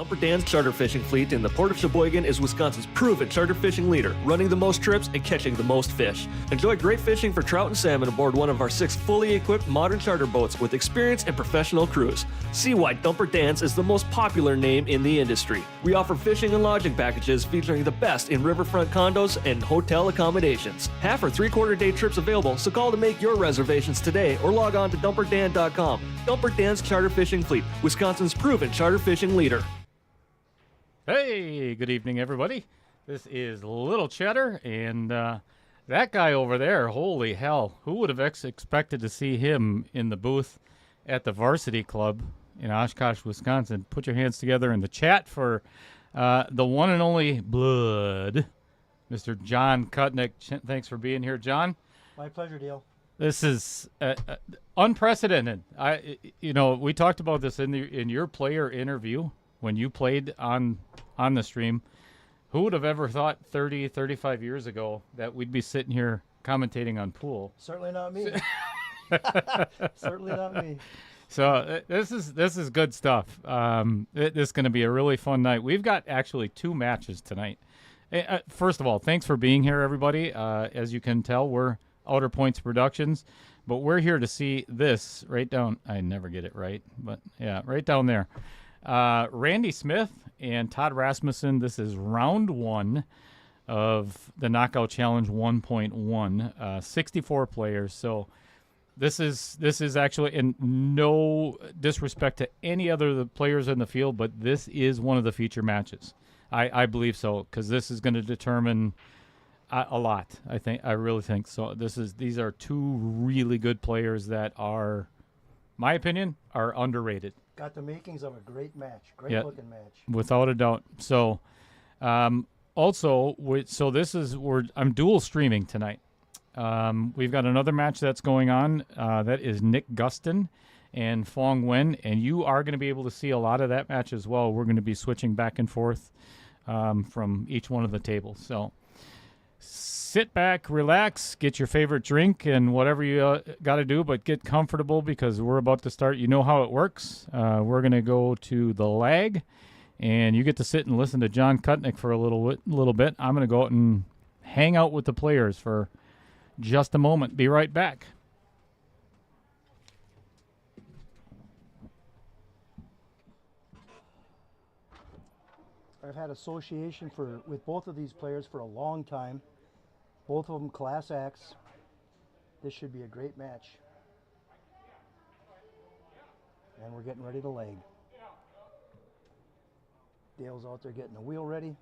Dumper Dan's charter fishing fleet in the Port of Sheboygan is Wisconsin's proven charter fishing leader, running the most trips and catching the most fish. Enjoy great fishing for trout and salmon aboard one of our 6 fully equipped modern charter boats with experience and professional crews. See why Dumper Dan's is the most popular name in the industry. We offer fishing and lodging packages featuring the best in riverfront condos and hotel accommodations. Half or 3/4 day trips available, so call to make your reservations today or log on to dumperdan.com. Dumper Dan's Charter Fishing Fleet, Wisconsin's proven charter fishing leader. Hey, good evening, everybody. This is Little Cheddar, and that guy over there, holy hell, who would have expected to see him in the booth at the Varsity Club in Oshkosh, Wisconsin? Put your hands together in the chat for the one and only Blood, Mr. John Kutnick. Thanks for being here, John. My pleasure, Dale. This is unprecedented. We talked about this in your player interview when you played on the stream. Who would have ever thought 30, 35 years ago that we'd be sitting here commentating on pool? Certainly not me. Certainly not me. So this is good stuff. This is going to be a really fun night. We've got actually 2 matches tonight. First of all, thanks for being here, everybody. As you can tell, we're Outer Points Productions, but we're here to see this right down. I never get it right, but yeah, right down there. Randy Smith and Todd Rasmussen. This is round 1 of the Knockout Challenge 1.1. 64 players. So this is actually, and no disrespect to any other of the players in the field, but this is one of the feature matches. I believe so, because this is going to determine a lot. I really think so. These are 2 really good players that are, my opinion, are underrated. Got the makings of a great match. Great looking match. Without a doubt. So, I'm dual streaming tonight. We've got another match that's going on. That is Nick Gustin and Fong Wen, and you are going to be able to see a lot of that match as well. We're going to be switching back and forth from each one of the tables. So sit back, relax, get your favorite drink and whatever you got to do, but get comfortable because we're about to start. You know how it works. We're going to go to the lag, and you get to sit and listen to John Kutnick for a little bit. I'm going to go out and hang out with the players for just a moment. Be right back. I've had association with both of these players for a long time. Both of them class acts. This should be a great match. And we're getting ready to leg. Dale's out there getting the wheel ready.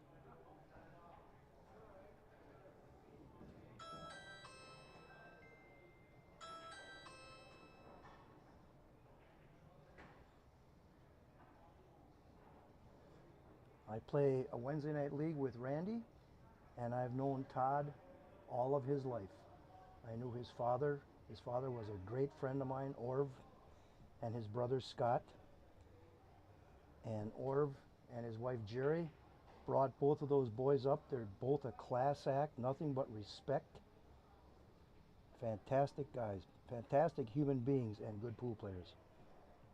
I play a Wednesday night league with Randy, and I've known Todd all of his life. I knew his father. His father was a great friend of mine, Orv, and his brother Scott. And Orv and his wife Jerry brought both of those boys up. They're both a class act, nothing but respect. Fantastic guys, fantastic human beings, and good pool players.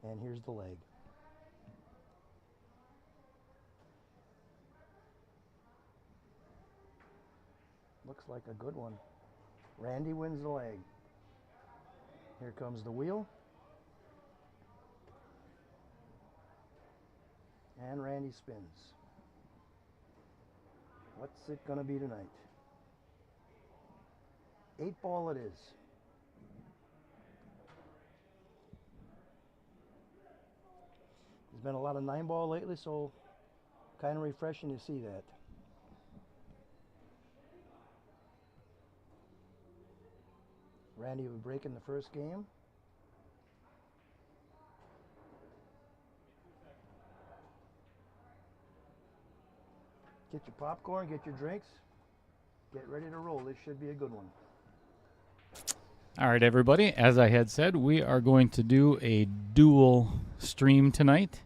And here's the leg. Looks like a good one. Randy wins the leg. Here comes the wheel. And Randy spins. What's it going to be tonight? 8 ball it is. There's been a lot of 9 ball lately, so kind of refreshing to see that. Randy would break in the first game. Get your popcorn, get your drinks, get ready to roll. This should be a good one. All right, everybody. As I had said, we are going to do a dual stream tonight.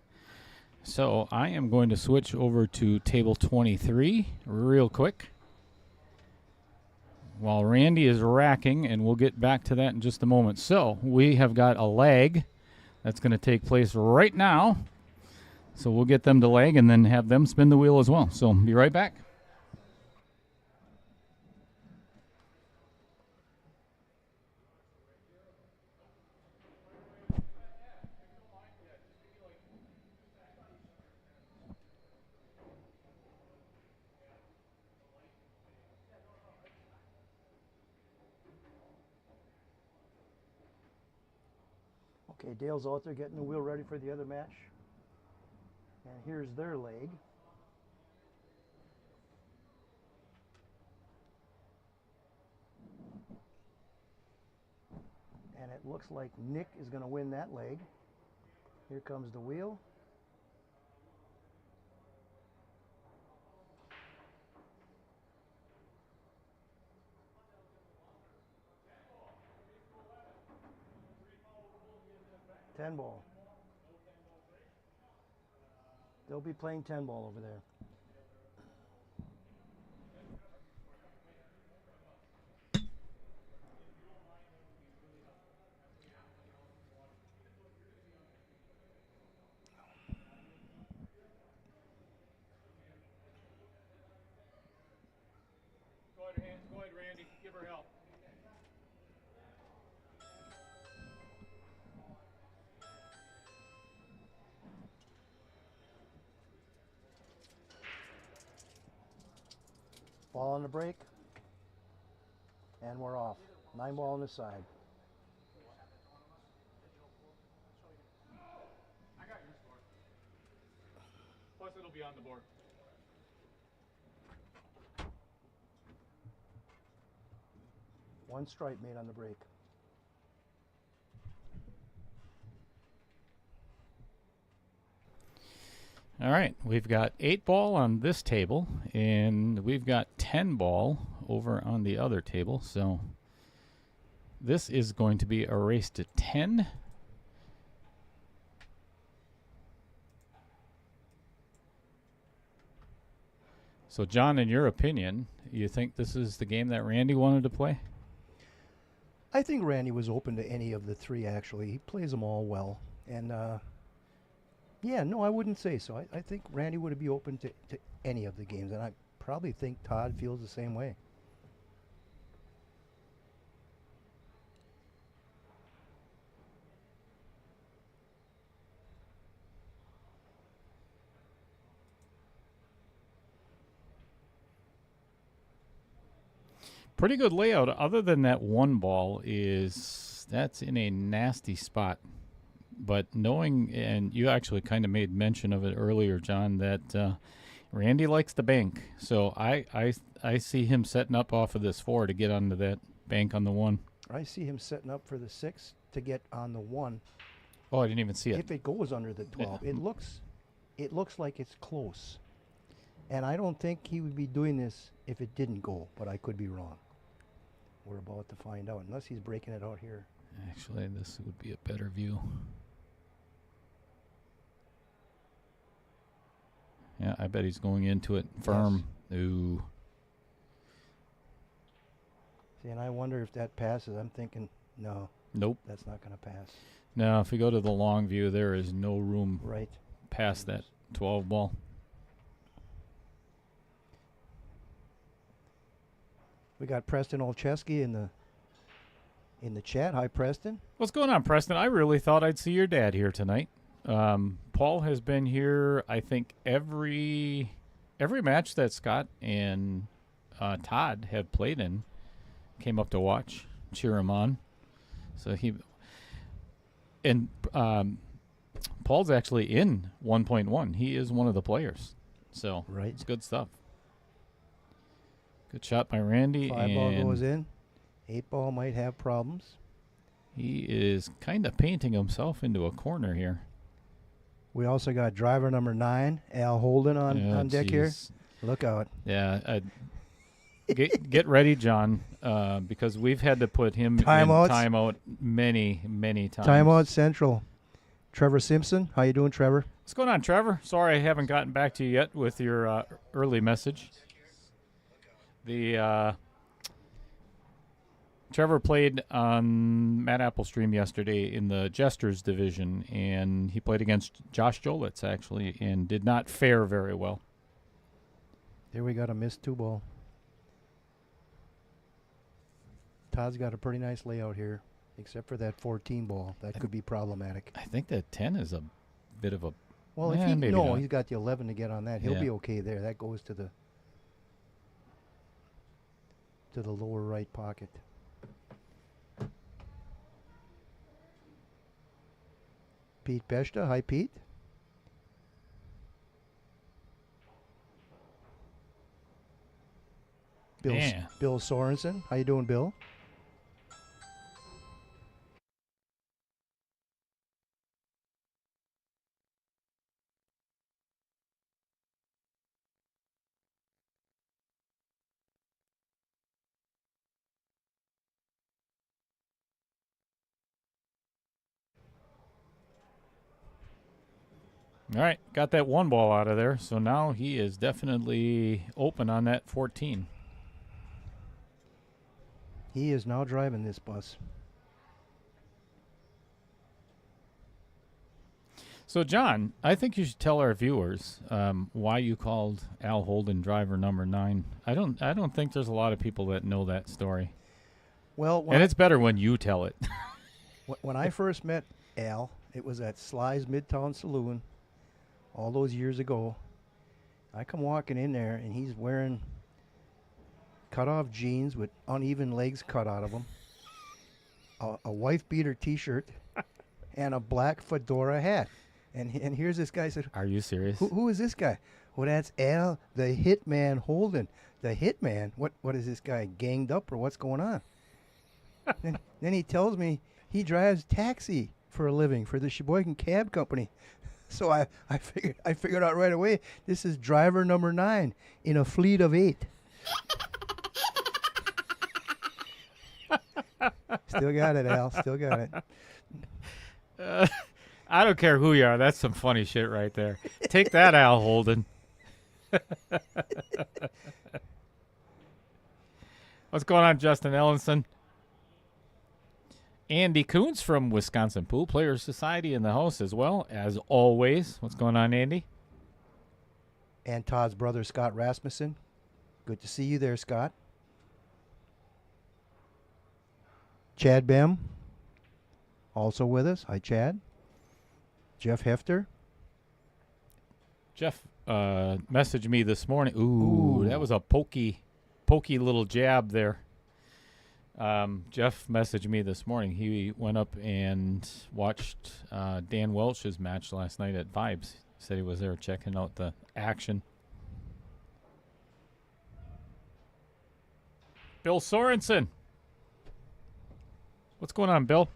So I am going to switch over to table 23 real quick while Randy is racking, and we'll get back to that in just a moment. So we have got a leg that's going to take place right now. So we'll get them to leg and then have them spin the wheel as well. So be right back. Okay, Dale's out there getting the wheel ready for the other match. And here's their leg. And it looks like Nick is going to win that leg. Here comes the wheel. Ten ball. They'll be playing 10 ball over there. Go ahead, Randy. Give her help. Ball on the break. And we're off. 9 ball on the side. I got your score. Plus it'll be on the board. One stripe made on the break. All right, we've got 8 ball on this table, and we've got 10 ball over on the other table. So this is going to be a race to 10. So, John, in your opinion, you think this is the game that Randy wanted to play? I think Randy was open to any of the 3, actually. He plays them all well. And, yeah, no, I wouldn't say so. I think Randy would be open to any of the games. And I probably think Todd feels the same way. Pretty good layout. Other than that one ball that's in a nasty spot. But knowing, and you actually kind of made mention of it earlier, John, that Randy likes the bank. So I see him setting up off of this 4 to get onto that bank on the 1. I see him setting up for the 6 to get on the 1. Oh, I didn't even see it. If it goes under the 12, Yeah. it looks like it's close. And I don't think he would be doing this if it didn't go, but I could be wrong. We're about to find out, unless he's breaking it out here. Actually, this would be a better view. Yeah, I bet he's going into it firm. Yes. Ooh. See, and I wonder if that passes. I'm thinking, no. Nope. That's not going to pass. No, if we go to the long view, there is no room right past that 12 ball. We got Preston Olszewski in the chat. Hi, Preston. What's going on, Preston? I really thought I'd see your dad here tonight. Paul has been here, I think, every match that Scott and Todd have played in. Came up to watch, cheer him on. So Paul's actually in 1.1. He is one of the players. So right. It's good stuff. Good shot by Randy. 5 ball goes in. 8 ball might have problems. He is kind of painting himself into a corner here. We also got driver number 9, Al Holden, on deck here. Look out. Yeah. Get ready, John, because we've had to put him Timeouts. in timeout many, many times. Timeout Central. Trevor Simpson. How you doing, Trevor? What's going on, Trevor? Sorry I haven't gotten back to you yet with your early message. The Trevor played on Matt Applestream yesterday in the Jesters division, and he played against Josh Jolitz, actually, and did not fare very well. There we got a missed 2-ball. Todd's got a pretty nice layout here, except for that 14 ball. That could be problematic. I think that 10 is a bit of a... Well, if maybe not. he's got the 11 to get on that. He'll Yeah. be okay there. That goes to the lower right pocket. Pete Beshta. Hi, Pete. Yeah. Bill Sorensen. How you doing, Bill? All right, got that 1 ball out of there, so now he is definitely open on that 14. He is now driving this bus. So, John, I think you should tell our viewers why you called Al Holden driver number 9. I don't think there's a lot of people that know that story. Well, And it's better when you tell it. when I first met Al, it was at Sly's Midtown Saloon all those years ago. I come walking in there, and he's wearing cut-off jeans with uneven legs cut out of them, a wife-beater T-shirt, and a black fedora hat. And here's this guy said, Are you serious? Who is this guy? Well, that's Al, the Hitman Holden. The Hitman? What is this guy, ganged up, or what's going on? Then he tells me he drives taxi for a living for the Sheboygan Cab Company. So I figured out right away, this is driver number 9 in a fleet of 8. Still got it, Al. Still got it. I don't care who you are. That's some funny shit right there. Take that, Al Holden. What's going on, Justin Ellenson? Andy Coons from Wisconsin Pool Players Society in the house as well, as always. What's going on, Andy? And Todd's brother, Scott Rasmussen. Good to see you there, Scott. Chad Bem, also with us. Hi, Chad. Jeff Hefter. Jeff messaged me this morning. Ooh, that was a pokey little jab there. Jeff messaged me this morning. He went up and watched Dan Welch's match last night at Vibes. Said he was there checking out the action. Bill Sorensen. What's going on, Bill?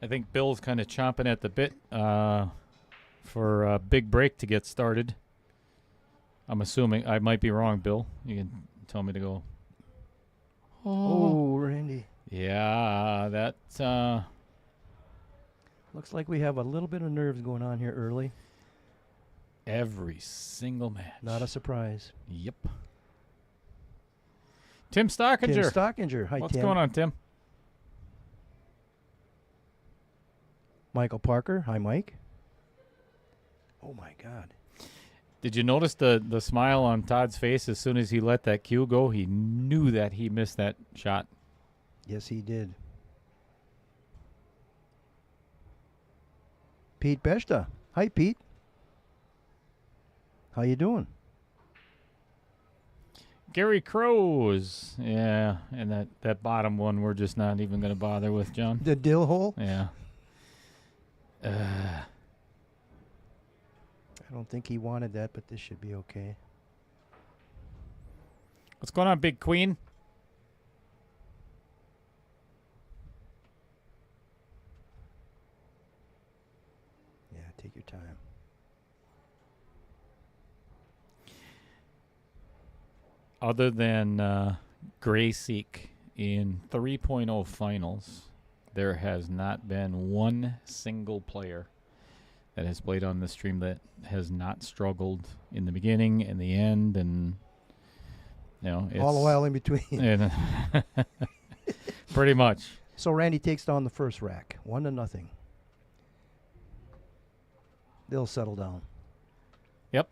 I think Bill's kind of chomping at the bit for a big break to get started. I'm assuming. I might be wrong, Bill. You can tell me to go. Oh, Randy. Yeah, that... Looks like we have a little bit of nerves going on here early. Every single match. Not a surprise. Yep. Tim Stockinger. Tim Stockinger. Hi, What's Tim. going on, Tim? Michael Parker. Hi, Mike. Oh, my God. Did you notice the smile on Todd's face as soon as he let that cue go? He knew that he missed that shot. Yes, he did. Pete Beshta. Hi, Pete. How you doing? Gary Crows. Yeah, and that bottom one we're just not even going to bother with, John. The dill hole? Yeah. I don't think he wanted that, but this should be okay. What's going on, Big Queen? Yeah, take your time. Other than Grayseek in 3.0 finals, there has not been one single player that has played on the stream that has not struggled in the beginning and the end, and it's all the while in between. and Pretty much. So Randy takes down the first rack, 1-0. They'll settle down. Yep.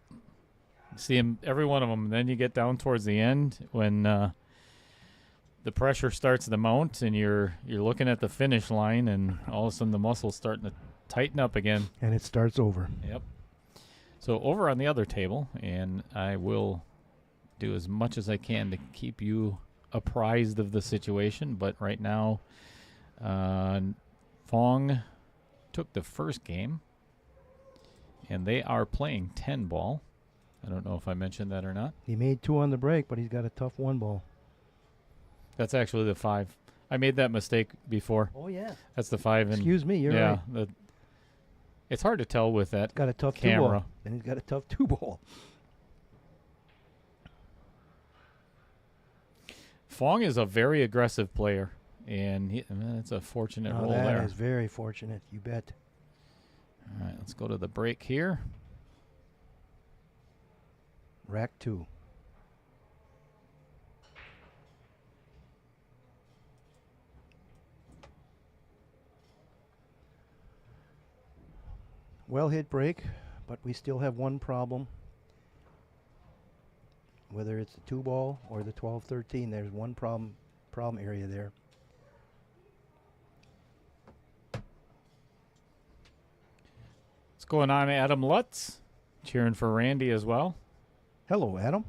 See him, every one of them. Then you get down towards the end when the pressure starts to mount, and you're looking at the finish line, and all of a sudden the muscle's starting to tighten up again. And it starts over. Yep. So over on the other table, and I will do as much as I can to keep you apprised of the situation, but right now Fong took the first game, and they are playing 10 ball. I don't know if I mentioned that or not. He made 2 on the break, but he's got a tough 1 ball. That's actually the 5. I made that mistake before. Oh, yeah. That's the 5. And Excuse me, you're yeah, right. It's hard to tell with that Got a tough camera. 2 ball. And he's got a tough 2 ball. Fong is a very aggressive player, and that's a fortunate roll there. That is very fortunate, you bet. All right, let's go to the break here. Rack 2. Well hit break, but we still have one problem. Whether it's the 2 ball or the 12-13, there's one problem area there. What's going on, Adam Lutz? Cheering for Randy as well. Hello, Adam.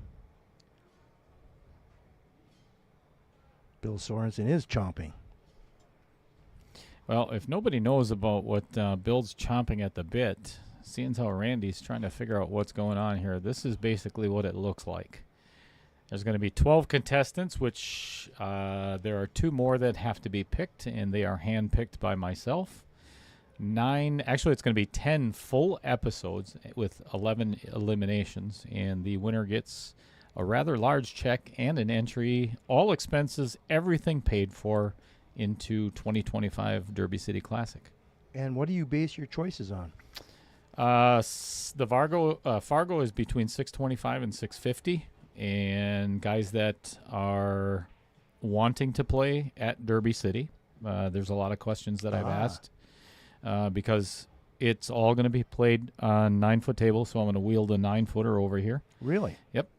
Bill Sorensen is chomping. Well, if nobody knows about what Bill's chomping at the bit, seeing how Randy's trying to figure out what's going on here, this is basically what it looks like. There's going to be 12 contestants, which there are 2 more that have to be picked, and they are hand-picked by myself. 9, actually it's going to be 10 full episodes with 11 eliminations, and the winner gets a rather large check and an entry, all expenses, everything paid for, into 2025 Derby City Classic. And what do you base your choices on? The Fargo is between 625 and 650, and guys that are wanting to play at Derby City. There's a lot of questions that I've asked because it's all going to be played on 9-foot table, so I'm going to wield a 9-footer over here. Really? Yep.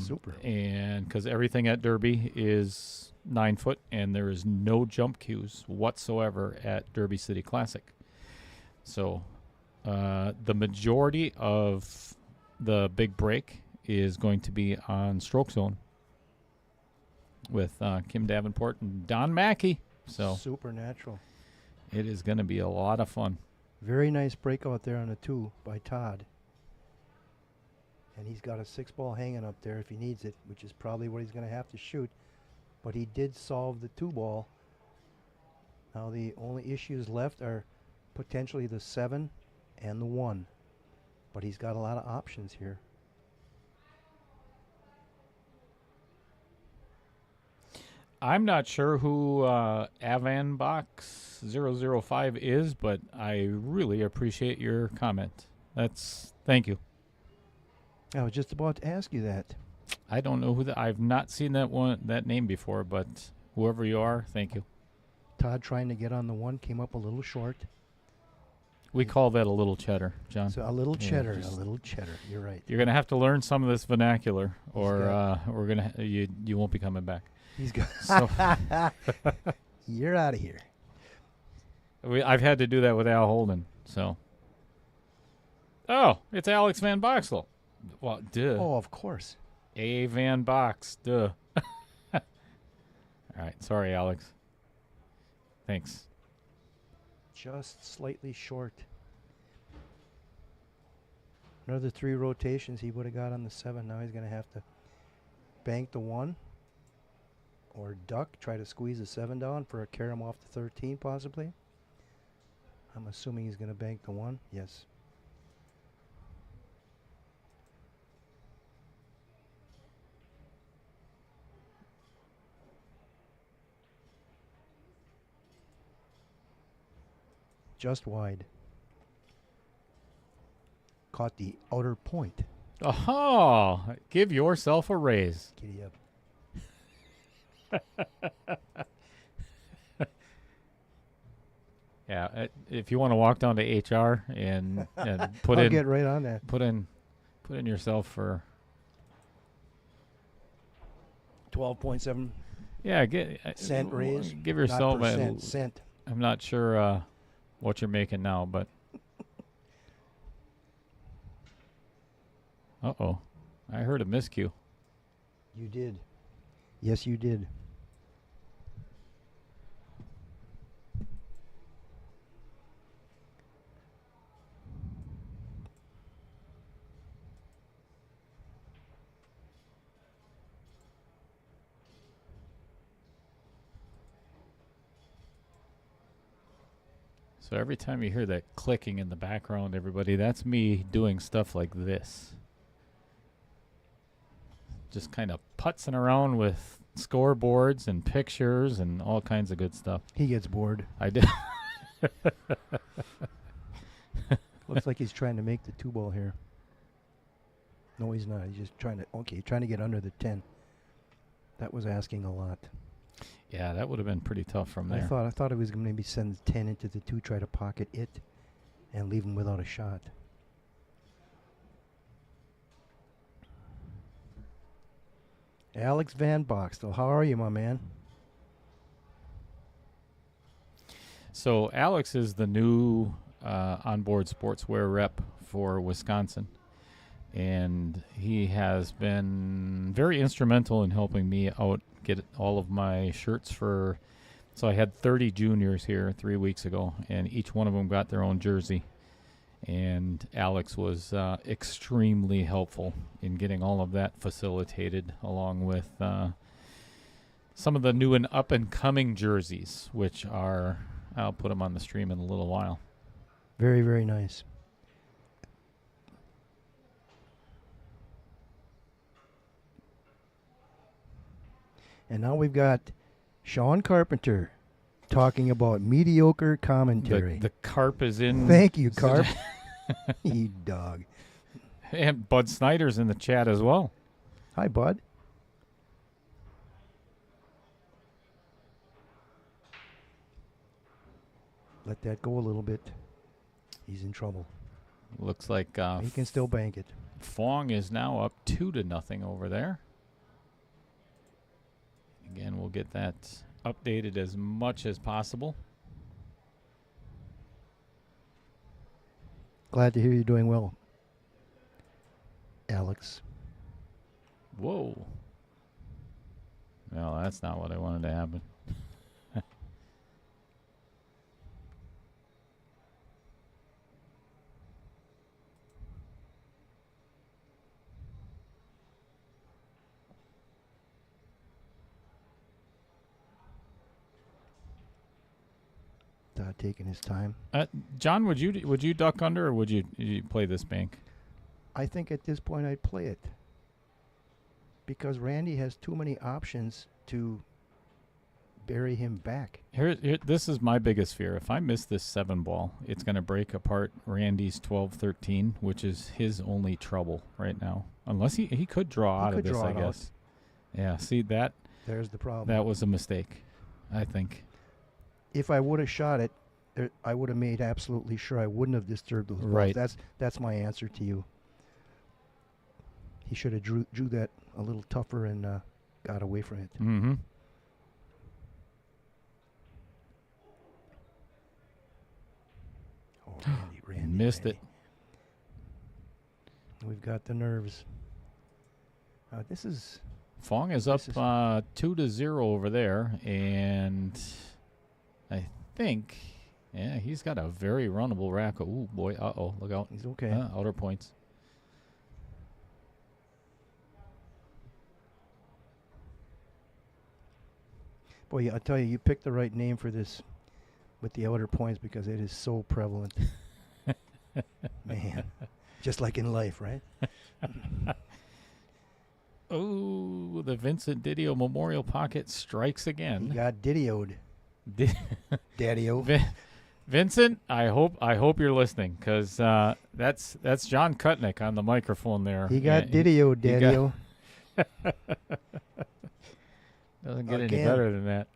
Super. And because everything at Derby is 9-foot, and there is no jump cues whatsoever at Derby City Classic. So the majority of the big break is going to be on stroke zone with Kim Davenport and Don Mackey. So supernatural. It is going to be a lot of fun. Very nice breakout there on the 2 by Todd. And he's got a 6 ball hanging up there if he needs it, which is probably what he's going to have to shoot. But he did solve the 2 ball. Now the only issues left are potentially the 7 and the 1. But he's got a lot of options here. I'm not sure who Avanbox005 is, but I really appreciate your comment. Thank you. I was just about to ask you that. I don't know I've not seen that name before, but whoever you are, thank you. Todd trying to get on the 1 came up a little short. We call that a little cheddar, John. So a little cheddar, just- a little cheddar. You're right. You're gonna have to learn some of this vernacular, or we're gonna you won't be coming back. He's got. So You're out of here. I've had to do that with Al Holden. So. Oh, it's Alex Van Boxel. Well, duh. Oh, of course. A Van Box, duh. All right, sorry, Alex. Thanks. Just slightly short. Another 3 rotations he would have got on the 7. Now he's going to have to bank the 1 or duck, try to squeeze the 7 down for a carry him off the 13 possibly. I'm assuming he's going to bank the 1. Yes. Just wide. Caught the outer point. Oh, give yourself a raise. Giddy up. Yeah, if you want to walk down to HR and put I'll in get right on that. put in yourself for 12.7 cent raise. Give yourself Not percent, cent. I'm not sure what you're making now, but uh-oh. I heard a miscue. You did. Yes, you did. So every time you hear that clicking in the background, everybody, that's me doing stuff like this. Just kind of putzing around with scoreboards and pictures and all kinds of good stuff. He gets bored. I did. Looks like he's trying to make the 2-ball here. No, he's not. He's just trying to get under the 10. That was asking a lot. Yeah, that would have been pretty tough from there. I thought it was going to maybe send the 10 into the 2, try to pocket it, and leave him without a shot. Alex Van Boxtel, how are you, my man? So Alex is the new onboard sportswear rep for Wisconsin, and he has been very instrumental in helping me out get all of my shirts for. So I had 30 juniors here 3 weeks ago, and each one of them got their own jersey. And Alex was extremely helpful in getting all of that facilitated, along with some of the new and up-and-coming jerseys, which are, I'll put them on the stream in a little while. Very, very nice. And now we've got Sean Carpenter talking about mediocre commentary. The Carp is in. Thank you, Carp. You dog. And Bud Snyder's in the chat as well. Hi, Bud. Let that go a little bit. He's in trouble. Looks like He can still bank it. Fong is now up 2-0 over there. Again, we'll get that updated as much as possible. Glad to hear you're doing well, Alex. Whoa. No, that's not what I wanted to happen. Todd taking his time. John, would you duck under, or would you play this bank? I think at this point I'd play it because Randy has too many options to bury him back. Here, this is my biggest fear. If I miss this 7-ball, it's going to break apart Randy's 12-13, which is his only trouble right now. Unless he could draw out of this, I guess. Yeah, see that? There's the problem. That was a mistake, I think. If I would have shot it, I would have made absolutely sure I wouldn't have disturbed those balls. Right. That's my answer to you. He should have drew that a little tougher and got away from it. Mm-hmm. Oh, Randy. Missed it. We've got the nerves. This is... Fong is up 2-0 over there, and I think, yeah, he's got a very runnable rack. Ooh, boy, uh-oh, look out. He's okay. Outer points. Boy, I tell you, you picked the right name for this with the outer points because it is so prevalent. Man, just like in life, right? Oh, the Vincent Didio Memorial Pocket strikes again. He got Didio'd. Daddy-o. Vincent, I hope you're listening, because that's John Kutnick on the microphone there. He got Didio'd, Daddy-o. Doesn't get any better than that.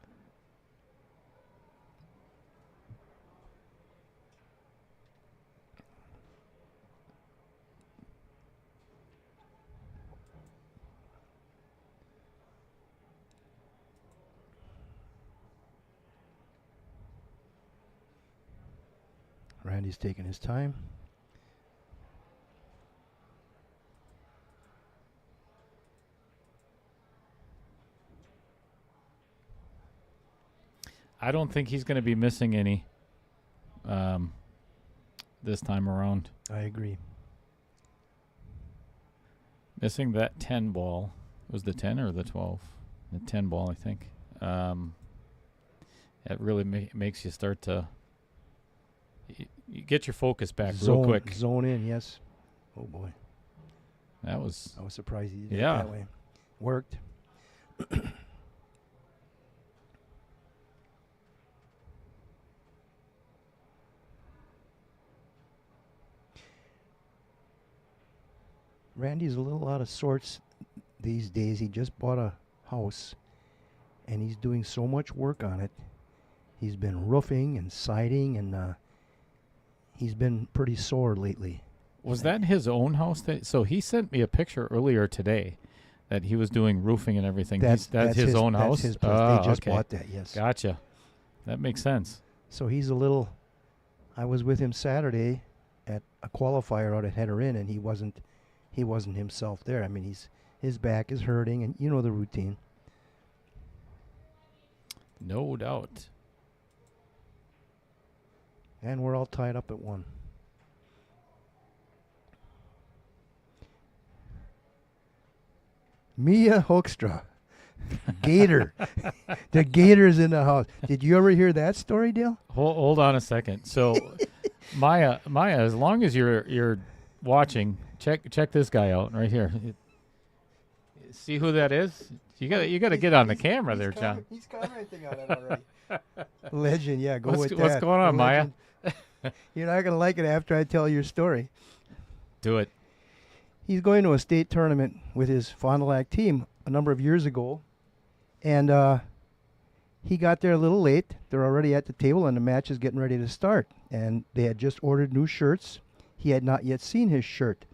Randy's taking his time. I don't think he's going to be missing any this time around. I agree. Missing that 10 ball. Was the 10 or the 12? The 10 ball, I think. It really makes you start to you get your focus back real quick. Zone in, yes. Oh, boy. I was surprised he did it Yeah. that way. Worked. Randy's a little out of sorts these days. He just bought a house, and he's doing so much work on it. He's been roofing and siding, and he's been pretty sore lately. Was that his own house? So he sent me a picture earlier today that he was doing roofing and everything. That's his own house? That's his place. They just okay. bought that, yes. Gotcha. That makes sense. So he's a little... I was with him Saturday at a qualifier out at Header Inn, and he wasn't himself there. I mean, his back is hurting, and you know the routine. No doubt. And we're all tied up at 1. Mia Hoekstra. Gator. The Gator's in the house. Did you ever hear that story, Dale? Hold on a second. So, Maya, as long as you're watching, check this guy out right here. See who that is? You got to get on the camera there, John. He's commenting on it already. Legend, yeah. Go with that. What's going on, Maya? You're not going to like it after I tell your story. Do it. He's going to a state tournament with his Fond du Lac team a number of years ago, and he got there a little late. They're already at the table, and the match is getting ready to start. And they had just ordered new shirts. He had not yet seen his shirt.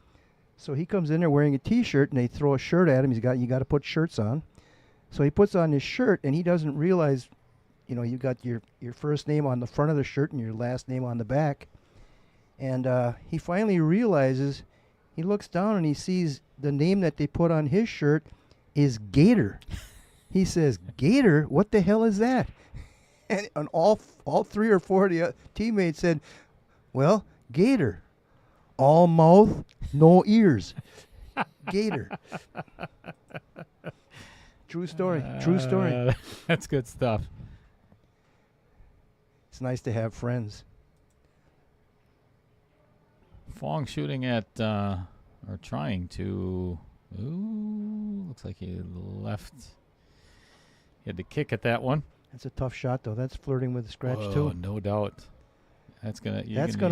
So he comes in there wearing a T-shirt, and they throw a shirt at him. You got to put shirts on. So he puts on his shirt, and he doesn't realize, you got your first name on the front of the shirt and your last name on the back. And he finally realizes, he looks down and he sees the name that they put on his shirt is Gator. He says, Gator? What the hell is that? And all 3 or 4 of the teammates said, well, Gator. All mouth, no ears. Gator. True story. True story. That's good stuff. It's nice to have friends. Fong shooting at, or trying to, looks like he left. He had to kick at that one. That's a tough shot, though. That's flirting with the scratch, Oh, too. no doubt. That's gonna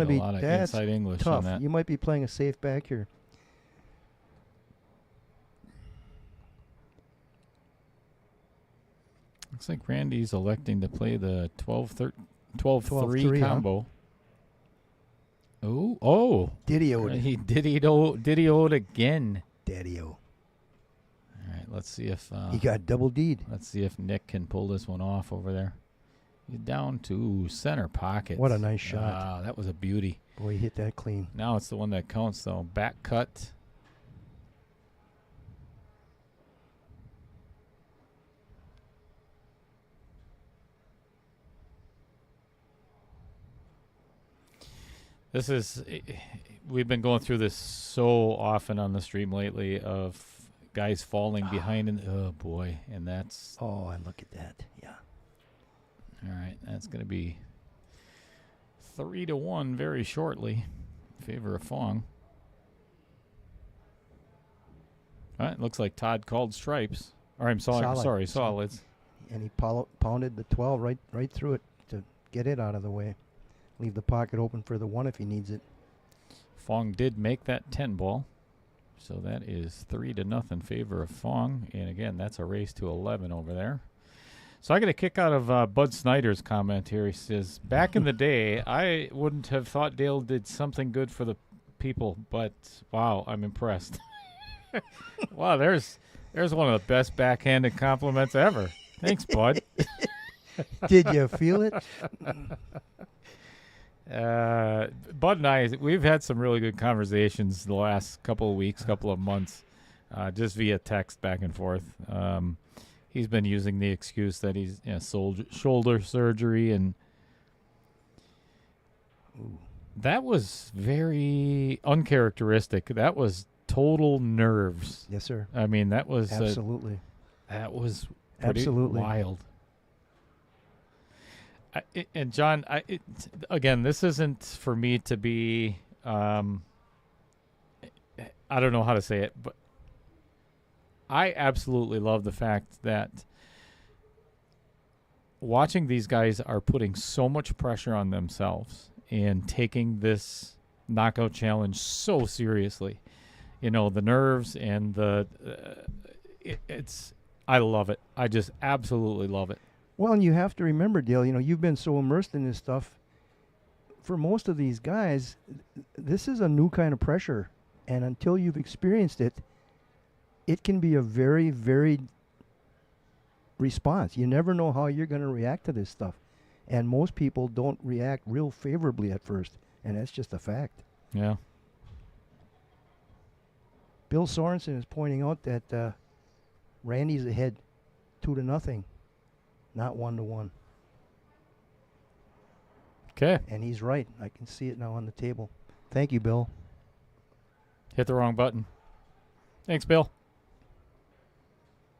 be a lot of that's inside English tough. on that. You might be playing a safe back here. Looks like Randy's electing to play the 12-3 huh? combo. Oh. Diddy-o'd. He diddy-o'd again. Daddy-o. All right, let's see if He got double D'd. let's see if Nick can pull this one off over there. He's down to center pocket. What a nice shot. That was a beauty. Boy, he hit that clean. Now it's the one that counts, though. Back cut. We've been going through this so often on the stream lately of guys falling behind. Oh, boy. And that's... Oh, and look at that. Yeah. All right, that's going to be 3-1 very shortly in favor of Fong. All right, looks like Todd called stripes. Or I'm sorry, solids. And he pounded the 12 right through it to get it out of the way. Leave the pocket open for the 1 if he needs it. Fong did make that 10 ball. So that is 3-0 in favor of Fong. And again, that's a race to 11 over there. So I get a kick out of Bud Snyder's comment here. He says, back in the day, I wouldn't have thought Dale did something good for the people, but wow, I'm impressed. Wow, there's one of the best backhanded compliments ever. Thanks, Bud. Did you feel it? Bud and I, we've had some really good conversations the last couple of weeks, couple of months, just via text back and forth. He's been using the excuse that he's shoulder surgery, and that was very uncharacteristic. That was total nerves. Yes, sir. I mean, that was Absolutely. that was pretty Absolutely wild. And John, again, this isn't for me to be, I don't know how to say it, but I absolutely love the fact that watching these guys are putting so much pressure on themselves and taking this knockout challenge so seriously. You know, the nerves and I love it. I just absolutely love it. Well, and you have to remember, Dale, you've been so immersed in this stuff. For most of these guys, this is a new kind of pressure. And until you've experienced it, it can be a very varied response. You never know how you're going to react to this stuff. And most people don't react real favorably at first. And that's just a fact. Yeah. Bill Sorensen is pointing out that Randy's ahead 2-0. Not 1-1. Okay. And he's right. I can see it now on the table. Thank you, Bill. Hit the wrong button. Thanks, Bill.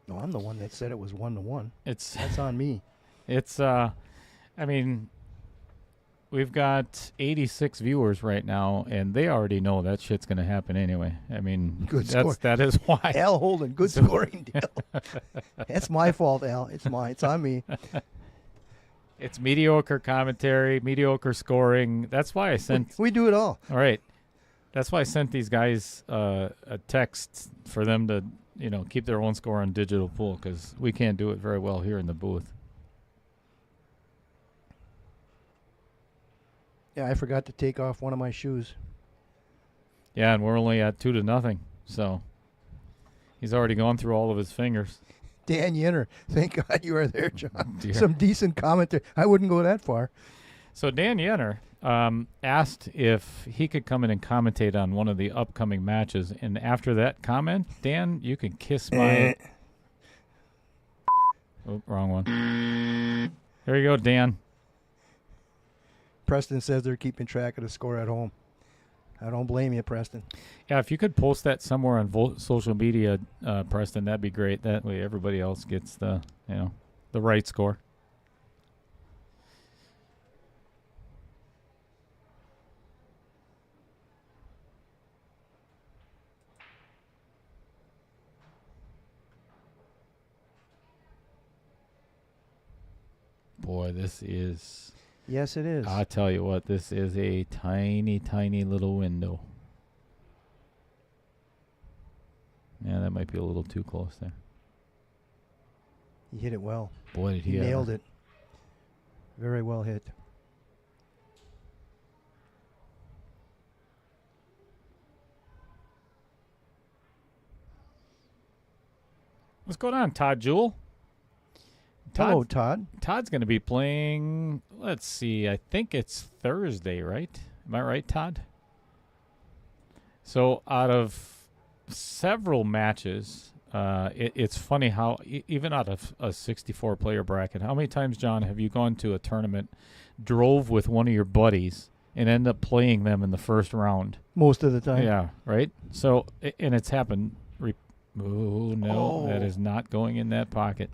No, I'm the one that said it was 1-1. That's on me. It's I mean, we've got 86 viewers right now, and they already know that shit's going to happen anyway. I mean, that is why. Al Holden, good scoring, Dale. That's my fault, Al. It's on me. It's mediocre commentary, mediocre scoring. That's why I sent. We do it all. All right. That's why I sent these guys a text for them to, keep their own score on digital pool, because we can't do it very well here in the booth. Yeah, I forgot to take off one of my shoes. Yeah, and we're only at 2-0, so he's already gone through all of his fingers. Dan Yenner, thank God you are there, John. Oh, some decent commentary. I wouldn't go that far. So Dan Yenner asked if he could come in and commentate on one of the upcoming matches, and after that comment, Dan, you can kiss my... Oh, wrong one. There you go, Dan. Preston says they're keeping track of the score at home. I don't blame you, Preston. Yeah, if you could post that somewhere on social media, Preston, that'd be great. That way everybody else gets the right score. Boy, this is... Yes, it is. I tell you what, this is a tiny, tiny little window. Yeah, that might be a little too close there. He hit it well. Boy, did he nailed it. Very well hit. What's going on, Todd Jewell? Hello, Todd. Todd's going to be playing, let's see, I think it's Thursday, right? Am I right, Todd? So out of several matches, it's funny how, even out of a 64-player bracket, how many times, John, have you gone to a tournament, drove with one of your buddies, and end up playing them in the first round? Most of the time. Yeah, right? So, and it's happened. That is not going in that pocket.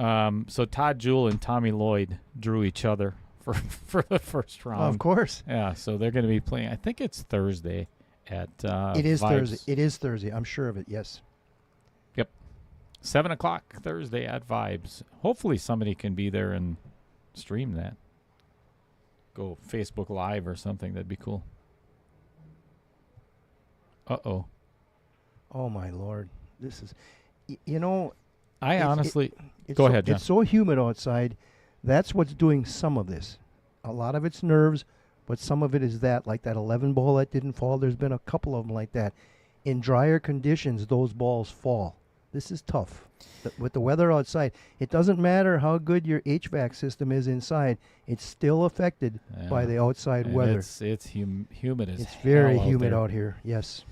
So Todd Jewell and Tommy Lloyd drew each other for the first round. Of course. Yeah, so they're going to be playing. I think it's Thursday at It is Vibes. Thursday. It is Thursday. I'm sure of it, yes. Yep. 7 o'clock Thursday at Vibes. Hopefully somebody can be there and stream that. Go Facebook Live or something. That'd be cool. Uh-oh. Oh, my Lord. This is, I honestly... It's Go ahead, John. It's so humid outside. That's what's doing some of this. A lot of it's nerves, but some of it is like that 11 ball that didn't fall. There's been a couple of them like that. In drier conditions, those balls fall. This is tough. With the weather outside, it doesn't matter how good your HVAC system is inside. It's still affected by the outside And weather. It's humid as It's very hell humid there. out here. Yes.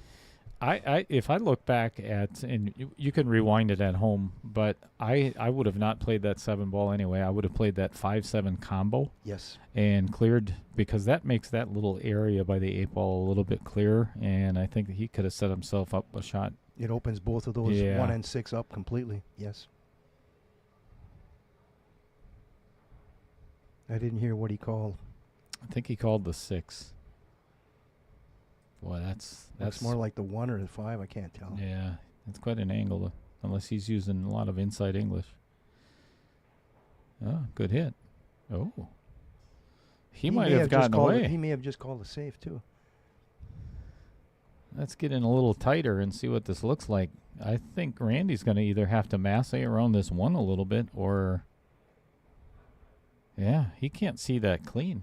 If I look back at, and you can rewind it at home, but I would have not played that 7 ball anyway. I would have played that 5-7 combo Yes. and cleared, because that makes that little area by the 8 ball a little bit clearer, and I think that he could have set himself up a shot. It opens both of those 1 and 6 up completely. Yes. I didn't hear what he called. I think he called the 6. Boy, that's More like the 1 or the 5. I can't tell. Yeah, it's quite an angle, unless he's using a lot of inside English. Oh, good hit. Oh. He might have gotten away. He may have just called a safe, too. Let's get in a little tighter and see what this looks like. I think Randy's going to either have to masse around this 1 a little bit, or... Yeah, he can't see that clean.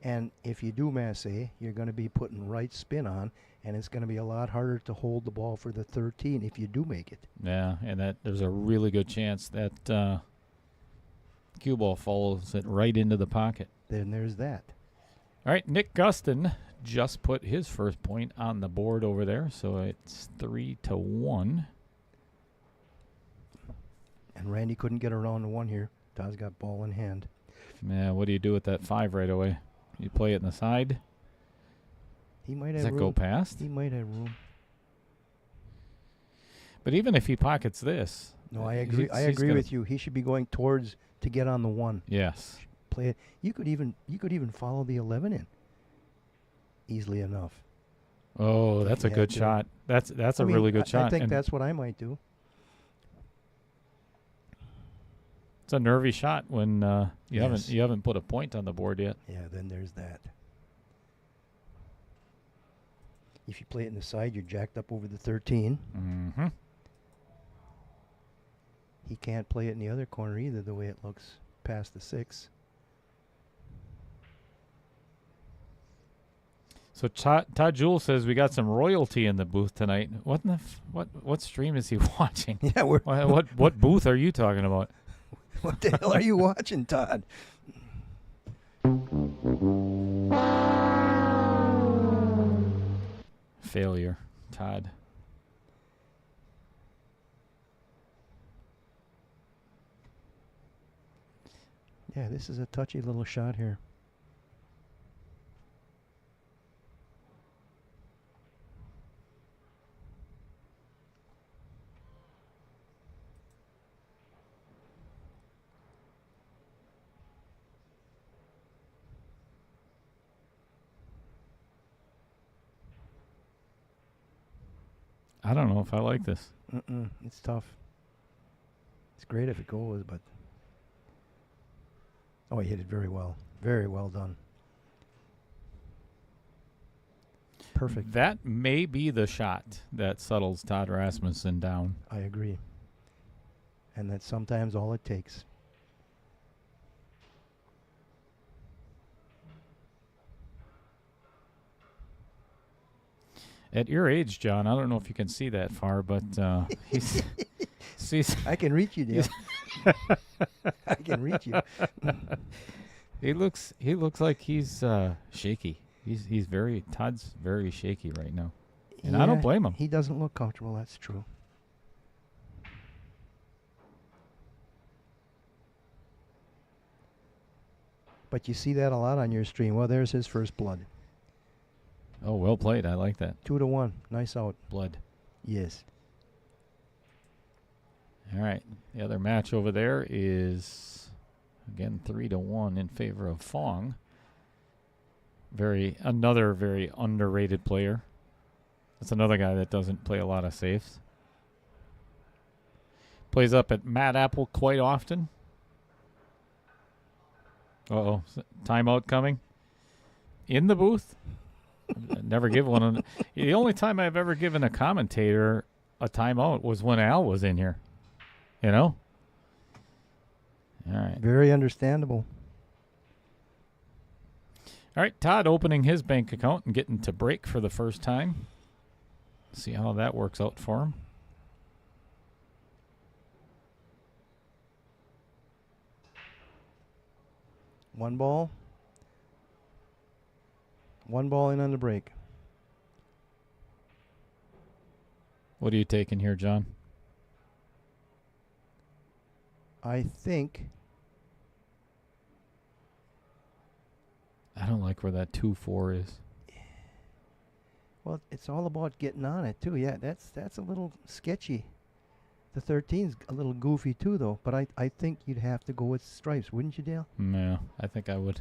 And if you do masse, you're going to be putting right spin on, and it's going to be a lot harder to hold the ball for the 13 if you do make it. Yeah, and that there's a really good chance that cue ball follows it right into the pocket. Then there's that. All right, Nick Gustin just put his first point on the board over there, so it's 3-1. And Randy couldn't get around the 1 here. Todd's got ball in hand. Yeah, what do you do with that 5 right away? You play it in the side? He might Does have that room. go past? He might have room. But even if he pockets this... No, I agree. I agree with you. He should be going towards to get on the 1. Yes. Play it. You could even follow the 11 in easily enough. Oh, that's a Yeah, good too. shot. That's a really good shot. I think and that's what I might do. it's a nervy shot when you Yes. haven't put a point on the board yet. Yeah, then there's that. If you play it in the side, you're jacked up over the 13. Mm-hmm. He can't play it in the other corner either, the way it looks past the 6. So Todd Jewell says we got some royalty in the booth tonight. What in the what stream is he watching? Yeah, we're what booth are you talking about? what the hell are you watching, Todd? Failure, Todd. Yeah, this is a touchy little shot here. I don't know if I like this. It's tough. It's great if it goes, but... Oh, he hit it very well. Very well done. Perfect. That may be the shot that settles Todd Rasmussen down. I agree. And that's sometimes all it takes. At your age, John, I don't know if you can see that far, but he's I can reach you, Dale. I can reach you. he looks like he's shaky. Todd's very shaky right now. And I don't blame him. He doesn't look comfortable, that's true. But you see that a lot on your stream. Well, there's his first blood. Oh, well played. I like that. 2-1. Nice out. Blood. Yes. All right. The other match over there is, again, 3-1 in favor of Fong. Another very underrated player. That's another guy that doesn't play a lot of safes. Plays up at Mad Apple quite often. Uh-oh. Timeout coming. In the booth. Never give one. The only time I've ever given a commentator a timeout was when Al was in here. You know? All right. Very understandable. All right, Todd opening his bank account and getting to break for the first time. See how that works out for him. One ball. One ball in on the break. What are you taking here, John? I think I don't like where that 2-4 is. well, it's all about getting on it too. Yeah, that's a little sketchy. The 13's a little goofy too, though. But I think you'd have to go with stripes, wouldn't you, Dale? Yeah, I think I would.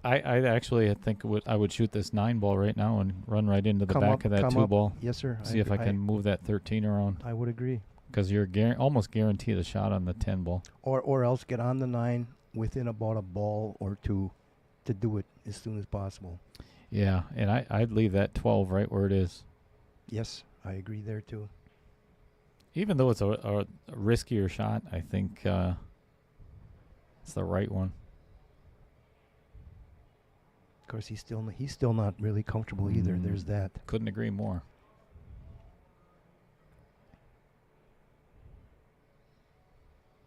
I actually think I would shoot this 9 ball right now and run right into the back of that 2 ball. Yes, sir. See if I can move that 13 around. I would agree. Because you're almost guaranteed a shot on the 10 ball. Or else get on the 9 within about a ball or two to do it as soon as possible. Yeah, and I'd leave that 12 right where it is. Yes, I agree there too. Even though it's a riskier shot, I think it's the right one. Of course, he's still not really comfortable either. There's that. Couldn't agree more.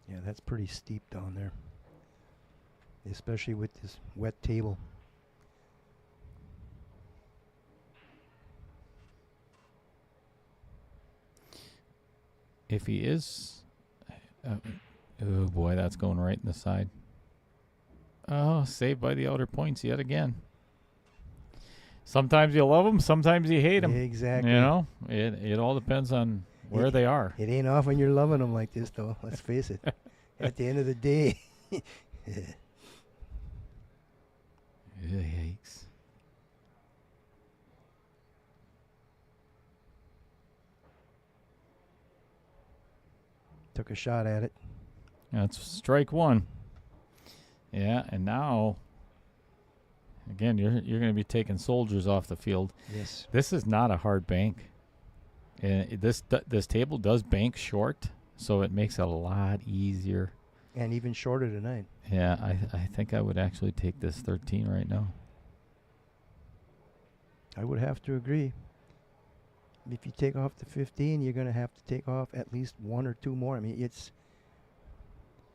Yeah, that's pretty steep down there, especially with this wet table. If he is, oh boy, that's going right in the side. Oh, saved by the outer points yet again. Sometimes you love them, sometimes you hate them. Exactly. You know, it all depends on where they are. It ain't often you're loving them like this, though. Let's face it. At the end of the day. Yikes. Took a shot at it. That's strike 1. Yeah, and now, again, you're going to be taking soldiers off the field. Yes. This is not a hard bank. This table does bank short, so it makes it a lot easier. And even shorter tonight. Yeah, I think I would actually take this 13 right now. I would have to agree. If you take off the 15, you're going to have to take off at least 1 or 2 more. I mean,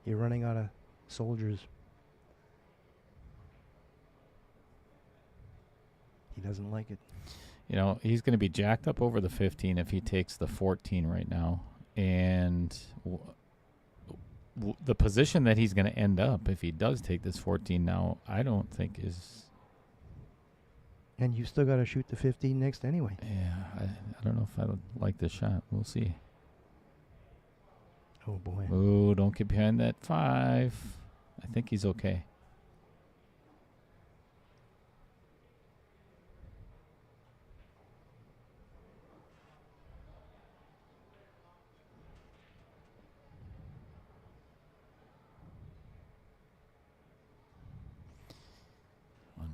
you're running out of soldiers. He doesn't like it. You know, he's going to be jacked up over the 15 if he takes the 14 right now. And the position that he's going to end up if he does take this 14 now, I don't think is... And you still got to shoot the 15 next anyway. Yeah, I don't know if I would like this shot. We'll see. Oh, boy. Oh, don't get behind that 5. I think he's okay.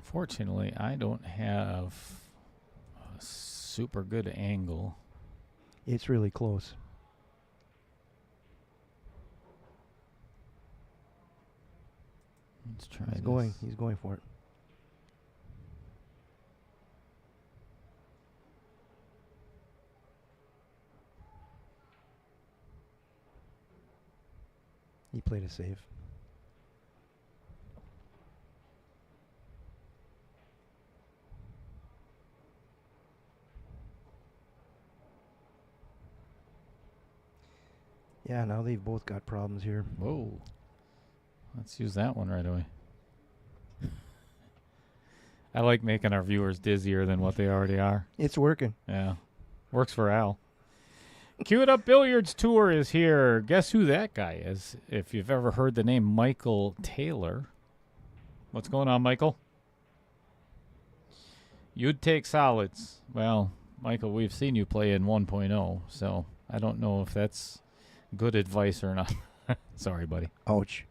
Unfortunately, I don't have a super good angle. It's really close. Let's try He's this. going. He's going for it. He played a save. Yeah, now they've both got problems here. Whoa. Let's use that one right away. I like making our viewers dizzier than what they already are. It's working. Yeah. Works for Al. Cue It Up Billiards Tour is here. Guess who that guy is? If you've ever heard the name Michael Taylor. What's going on, Michael? You'd take solids. Well, Michael, we've seen you play in 1.0, so I don't know if that's good advice or not. Sorry, buddy. Ouch.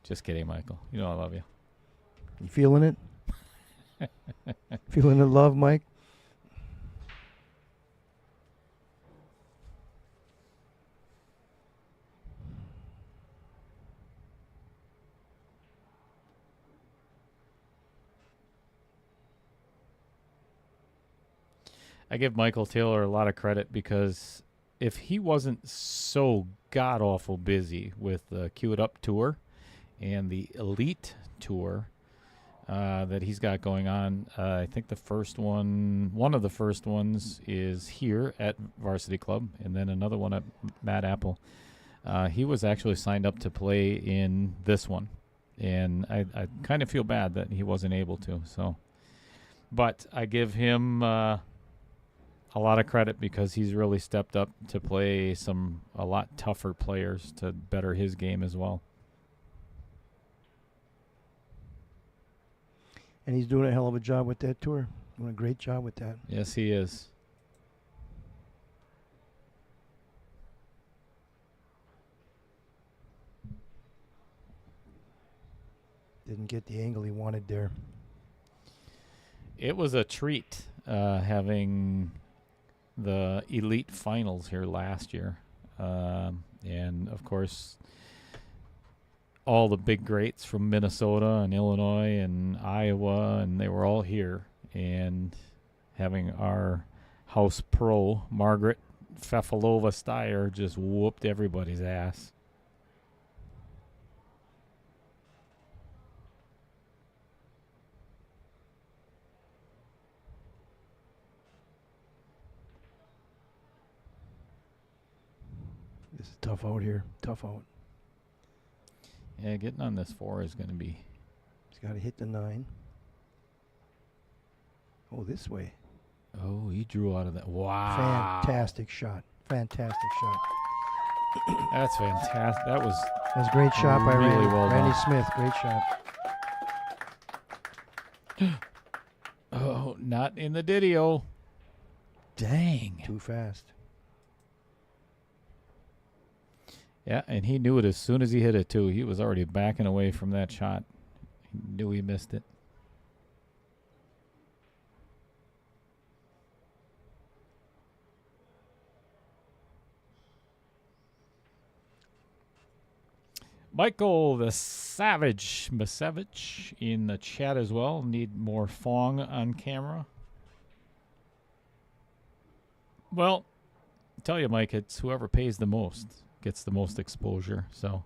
Just kidding, Michael. You know I love you. You feeling it? Feeling the love, Mike? I give Michael Taylor a lot of credit because if he wasn't so god-awful busy with the Cue It Up tour, and the Elite Tour that he's got going on. I think one of the first ones is here at Varsity Club, and then another one at Mad Apple. He was actually signed up to play in this one, and I kind of feel bad that he wasn't able to. So, but I give him a lot of credit because he's really stepped up to play a lot tougher players to better his game as well. And he's doing a hell of a job with that tour. Doing a great job with that. Yes, he is. Didn't get the angle he wanted there. It was a treat having the Elite Finals here last year. And, of course, all the big greats from Minnesota and Illinois and Iowa, and they were all here. And having our house pro, Margaret Fefalova-Steyer, just whooped everybody's ass. This is tough out here. Tough out. Yeah, getting on this 4 is going to be... He's got to hit the 9. Oh, this way. Oh, he drew out of that. Wow. Fantastic shot. Fantastic shot. That's fantastic. That was a great shot by really Randy. well Randy done. Smith. Great shot. Oh, not in the Didio. Dang. Too fast. Yeah, and he knew it as soon as he hit it, too. He was already backing away from that shot. He knew he missed it. Michael the Savage Masevich in the chat as well. Need more Fong on camera. Well, I tell you, Mike, it's whoever pays the most gets the most exposure. So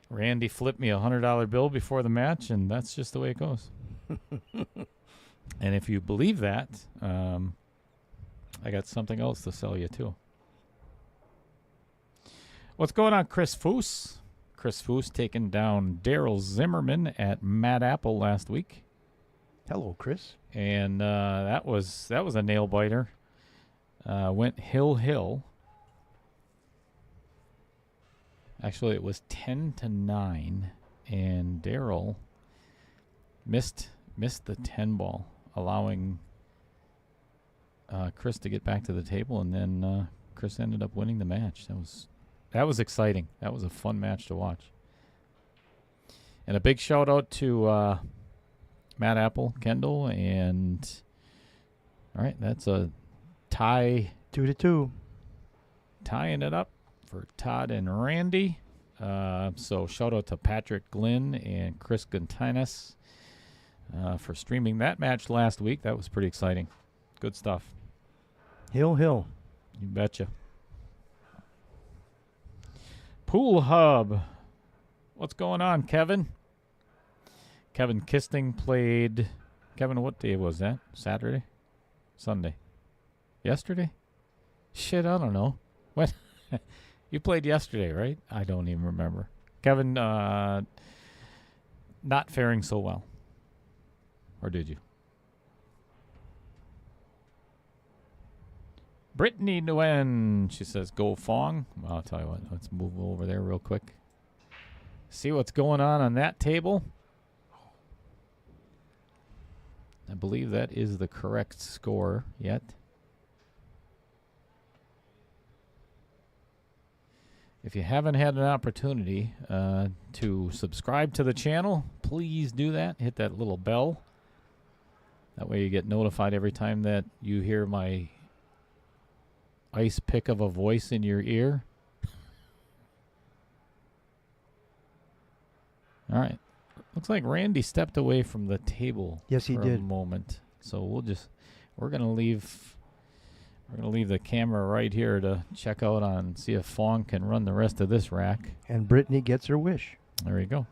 Randy flipped me a $100 bill before the match, and that's just the way it goes. And if you believe that, I got something else to sell you, too. What's going on, Chris Foose? Chris Foose taking down Daryl Zimmerman at Mad Apple last week. Hello, Chris. And that was a nail biter. Went hill. Actually, it was 10-9, and Daryl missed the 10 ball, allowing Chris to get back to the table, and then Chris ended up winning the match. That was exciting. That was a fun match to watch. And a big shout out to Matt Apple, Kendall, and all right, that's a tie. 2-2. Tying it up for Todd and Randy. So shout out to Patrick Glynn and Chris Gontinas for streaming that match last week. That was pretty exciting. Good stuff. Hill. You betcha. Pool Hub. What's going on, Kevin? Kevin Kisting played... Kevin, what day was that? Saturday? Sunday? Yesterday? Shit, I don't know. What? You played yesterday, right? I don't even remember. Kevin, not faring so well. Or did you? Brittany Nguyen, she says, go Fong. Well, I'll tell you what, let's move over there real quick. See what's going on that table. I believe that is the correct score yet. If you haven't had an opportunity to subscribe to the channel, please do that. Hit that little bell. That way you get notified every time that you hear my ice pick of a voice in your ear. All right. Looks like Randy stepped away from the table. Yes, he for did. a moment. So we're gonna leave the camera right here to check out see if Fong can run the rest of this rack. And Brittany gets her wish. There you go.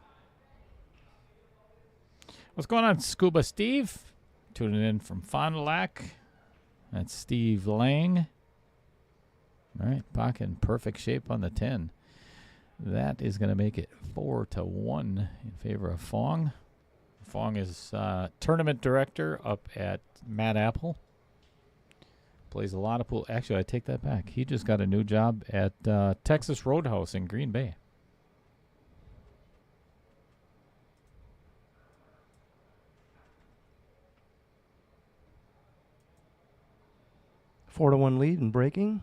What's going on, Scuba Steve? Tuning in from Fond du Lac. That's Steve Lang. All right, pocket in perfect shape on the 10. That is going to make it 4-1 in favor of Fong. Fong is tournament director up at Mad Apple. Plays a lot of pool. Actually, I take that back. He just got a new job at Texas Roadhouse in Green Bay. Four to one lead and breaking.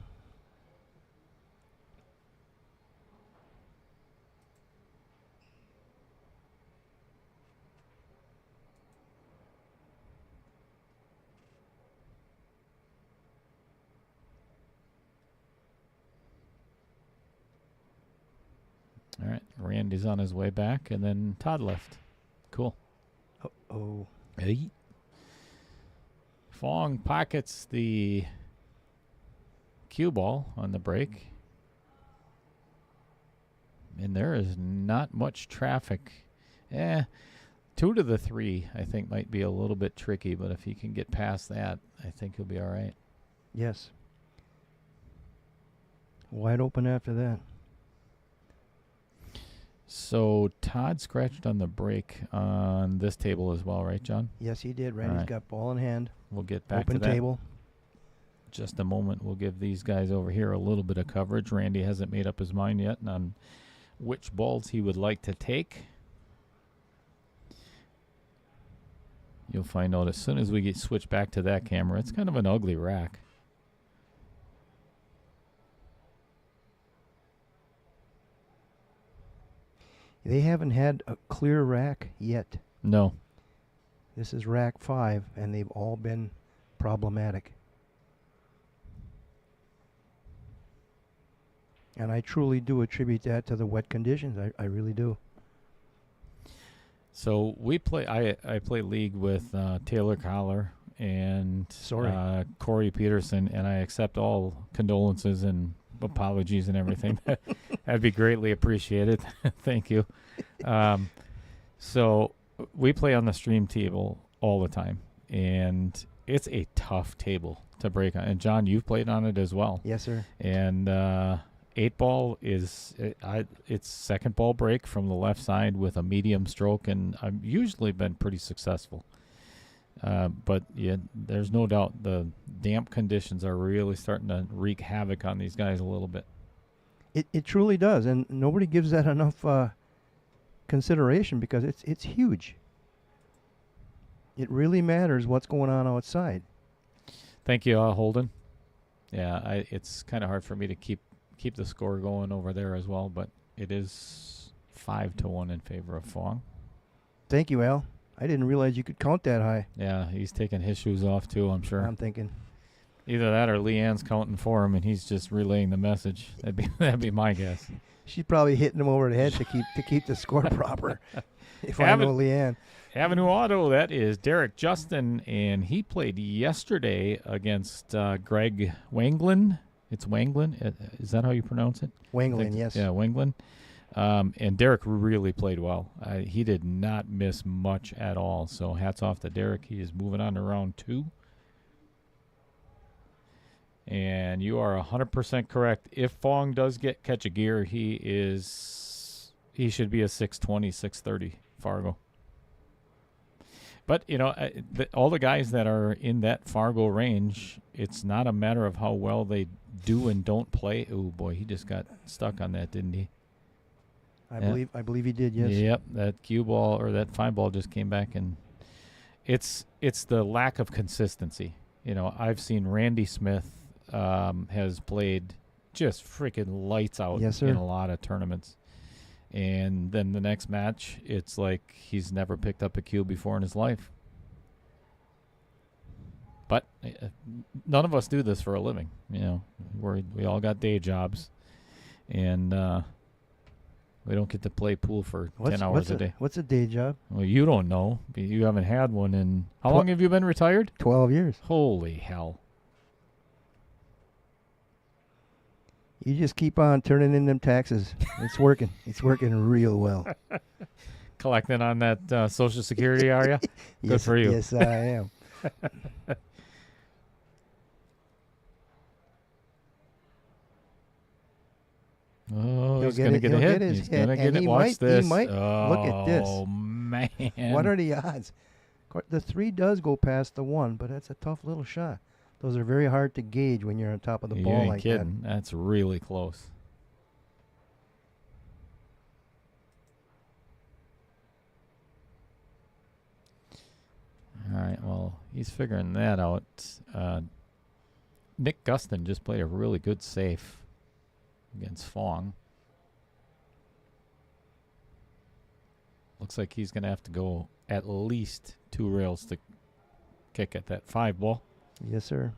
All right, Randy's on his way back, and then Todd left. Cool. Oh. Hey. Fong pockets the cue ball on the break. And there is not much traffic. 2 to the 3, I think, might be a little bit tricky, but if he can get past that, I think he'll be all right. Yes. Wide open after that. So Todd scratched on the break on this table as well, right, John? Yes, he did. Randy's right. got ball in hand. We'll get back Open to that. table. Just a moment. We'll give these guys over here a little bit of coverage. Randy hasn't made up his mind yet on which balls he would like to take. You'll find out as soon as we get switched back to that camera. It's kind of an ugly rack. They haven't had a clear rack yet. No. This is rack 5, and they've all been problematic. And I truly do attribute that to the wet conditions. I really do. So we play. I play league with Taylor Collar and Corey Peterson, and I accept all condolences and apologies and everything. That'd be greatly appreciated. Thank you. So we play on the stream table all the time, and it's a tough table to break on. And John, you've played on it as well. Yes, sir. And 8-ball is it's second ball break from the left side with a medium stroke, and I've usually been pretty successful. But yeah, there's no doubt the damp conditions are really starting to wreak havoc on these guys a little bit. It truly does, and nobody gives that enough consideration because it's huge. It really matters what's going on outside. Thank you, Holden. Yeah, it's kind of hard for me to keep the score going over there as well, but it is 5-1 in favor of Fong. Thank you, Al. I didn't realize you could count that high. Yeah, he's taking his shoes off too, I'm sure. I'm thinking. Either that or Leanne's counting for him and he's just relaying the message. That'd be my guess. She's probably hitting him over the head to keep the score proper. If I know Leanne. Avenue Auto, that is Derek Justin, and he played yesterday against Greg Wanglin. It's Wanglin. Is that how you pronounce it? Wanglin, yes. Yeah, Wanglin. And Derek really played well. He did not miss much at all. So hats off to Derek. He is moving on to round 2. And you are 100% correct. If Fong does catch a gear, he should be a 620, 630 Fargo. But, all the guys that are in that Fargo range, it's not a matter of how well they do and don't play. Oh, boy, he just got stuck on that, didn't he? I believe he did, yes. Yep, that cue ball or that 5-ball just came back, and it's the lack of consistency. I've seen Randy Smith has played just freaking lights out in a lot of tournaments. And then the next match, it's like he's never picked up a cue before in his life. But none of us do this for a living. We all got day jobs, and we don't get to play pool for 10 hours a day. What's a day job? Well, you don't know. You haven't had one in... How long have you been retired? 12 years. Holy hell. You just keep on turning in them taxes. It's working. It's working real well. collecting on that Social Security, are you? Good Yes, for you. Yes, I am. Oh, He'll he's going to get a he'll hit. his He's hit, going to get and it. he Watch might. this. He might. Oh, Look at this. man. What are the odds? The 3 does go past the 1, but that's a tough little shot. Those are very hard to gauge when you're on top of the You ball ain't like kidding. That's really close. All right, well, he's figuring that out. Nick Gustin just played a really good safe against Fong. Looks like he's going to have to go at least 2 rails to kick at that 5 ball. that. Yes, sir.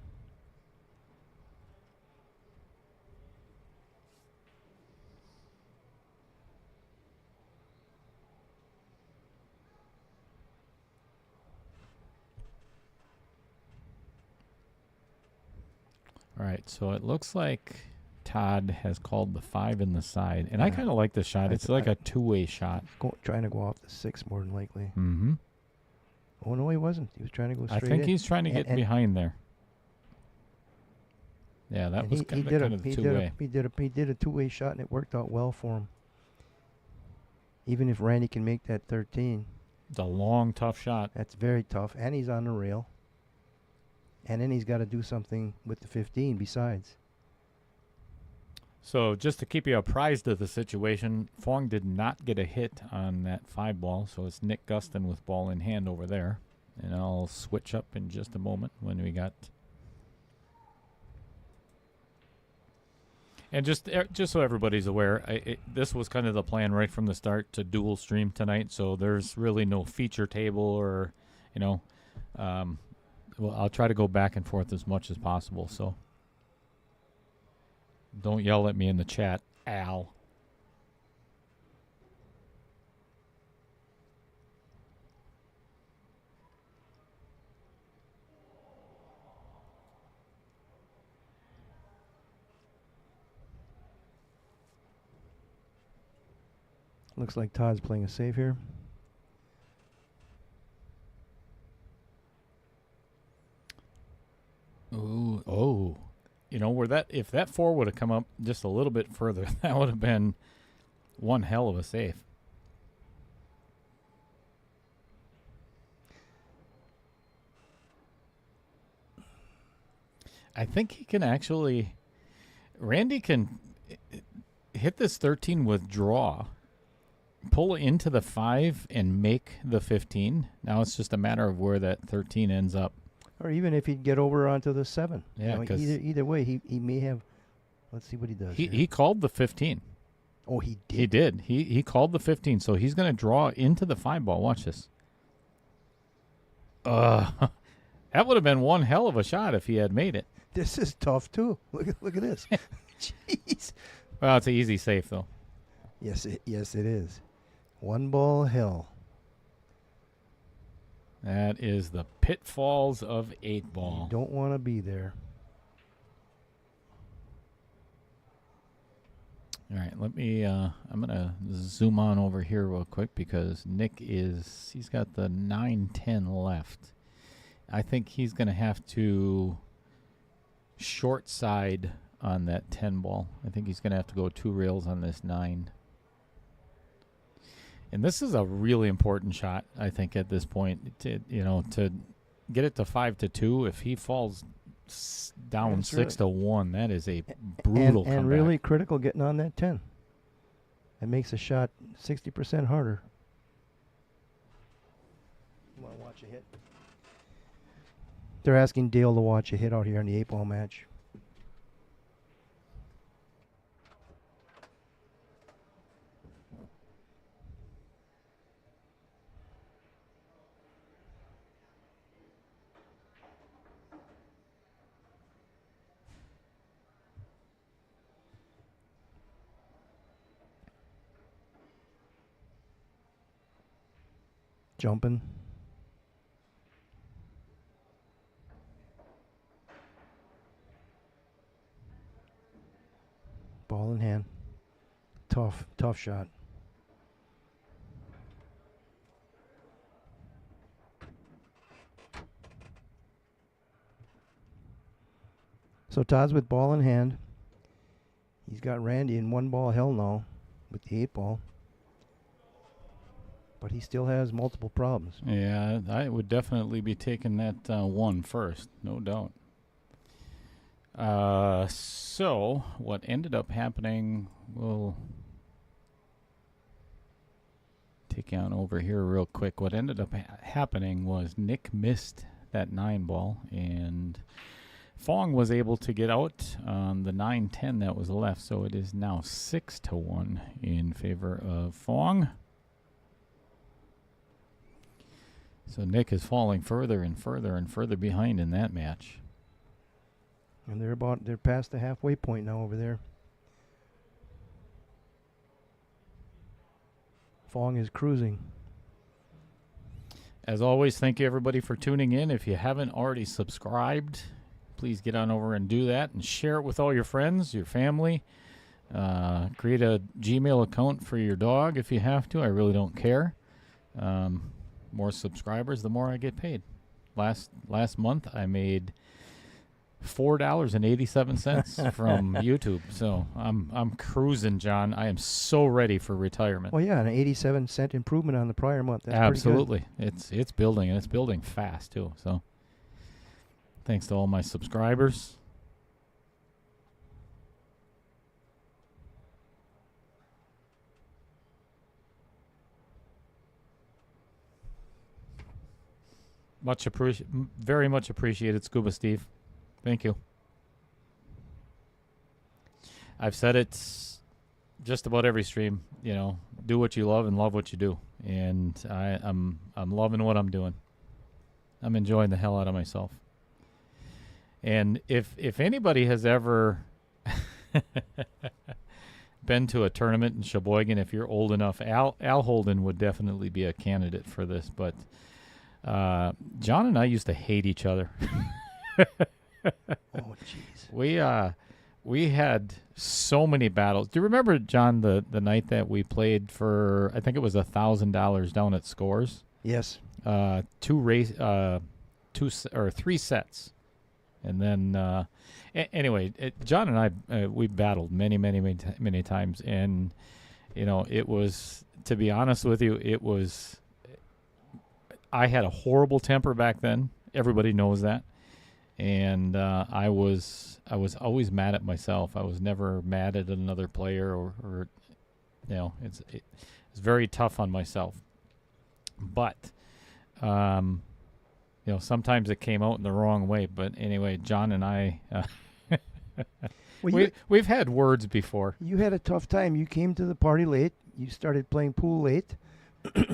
All right, so it looks like Todd has called the 5 in the side. And I kind of like this shot. It's like a two-way shot. Trying to go off the 6 more than likely. Mm-hmm. Oh, no, he wasn't. He was trying to go straight I think in. he's trying to get behind there. Yeah, that And was kind of the two-way. He did a 2-way shot, and it worked out well for him. Even if Randy can make that 13. It's a long, tough shot. That's very tough. And he's on the rail. And then he's got to do something with the 15 besides. So just to keep you apprised of the situation, Fong did not get a hit on that 5 ball, so it's Nick Gustin with ball in hand over there. And I'll switch up in just a moment when we got... And just so everybody's aware, this was kind of the plan right from the start to dual stream tonight, so there's really no feature table or, well, I'll try to go back and forth as much as possible, so don't yell at me in the chat, Al. Looks like Todd's playing a save here. Ooh, oh. If that 4 would have come up just a little bit further, that would have been one hell of a save. I think he can actually... Randy can hit this 13 with draw, pull into the 5, and make the 15. Now it's just a matter of where that 13 ends up. Or even if he'd get over onto the 7. Yeah, either way, he may have... Let's see what he does. He called the 15. Oh, he did? He did. He called the 15, so he's going to draw into the 5 ball. Watch this. That would have been one hell of a shot if he had made it. This is tough, too. Look at this. Jeez. Well, it's an easy safe, though. Yes, it is. 1 ball hell. That is the pitfalls of 8 ball. You don't want to be there. All right, let me, I'm going to zoom on over here real quick because Nick he's got the 9-10 left. I think he's going to have to short side on that 10 ball. I think he's going to have to go 2 rails on this 9. And this is a really important shot, I think, at this point. To get it to 5-2, if he falls down 6-1, that is a brutal comeback. And really critical getting on that 10. It makes a shot 60% harder. You want to watch a hit? They're asking Dale to watch a hit out here in the 8-ball match. Jumping. Ball in hand. Tough shot. So Todd's with ball in hand. He's got Randy in 1 ball hell now with the 8 ball. But he still has multiple problems. Yeah, I would definitely be taking that 1 first, no doubt. So what ended up happening, we'll take on over here real quick. What ended up happening was Nick missed that 9 ball, and Fong was able to get out on the 9-10 that was left, so it is now 6-1 in favor of Fong. So Nick is falling further and further and further behind in that match. And they're past the halfway point now over there. Fong is cruising. As always, thank you everybody for tuning in. If you haven't already subscribed, please get on over and do that and share it with all your friends, your family. Create a Gmail account for your dog if you have to. I really don't care. More subscribers, the more I get paid. Last month, I made $4.87 from YouTube. So I'm cruising, John. I am so ready for retirement. Well, yeah, an 87-cent improvement on the prior month. That's absolutely. It's building, and it's building fast too. So thanks to all my subscribers. Very much appreciated, Scuba Steve. Thank you. I've said it just about every stream. You know, do what you love and love what you do, and I'm loving what I'm doing. I'm enjoying the hell out of myself. And if anybody has ever been to a tournament in Sheboygan, if you're old enough, Al Holden would definitely be a candidate for this, but. John and I used to hate each other. Oh, jeez. We had so many battles. Do you remember, John, the night that we played for? I think it was $1,000 down at Scores. Yes. 3 sets, and then anyway, John and I we battled many times, and you know it was, to be honest with you, it was. I had a horrible temper back then. Everybody knows that. And I was always mad at myself. I was never mad at another player or you know, it's very tough on myself. But you know, sometimes it came out in the wrong way. But anyway, John and I we've had words before. You had a tough time. You came to the party late. You started playing pool late.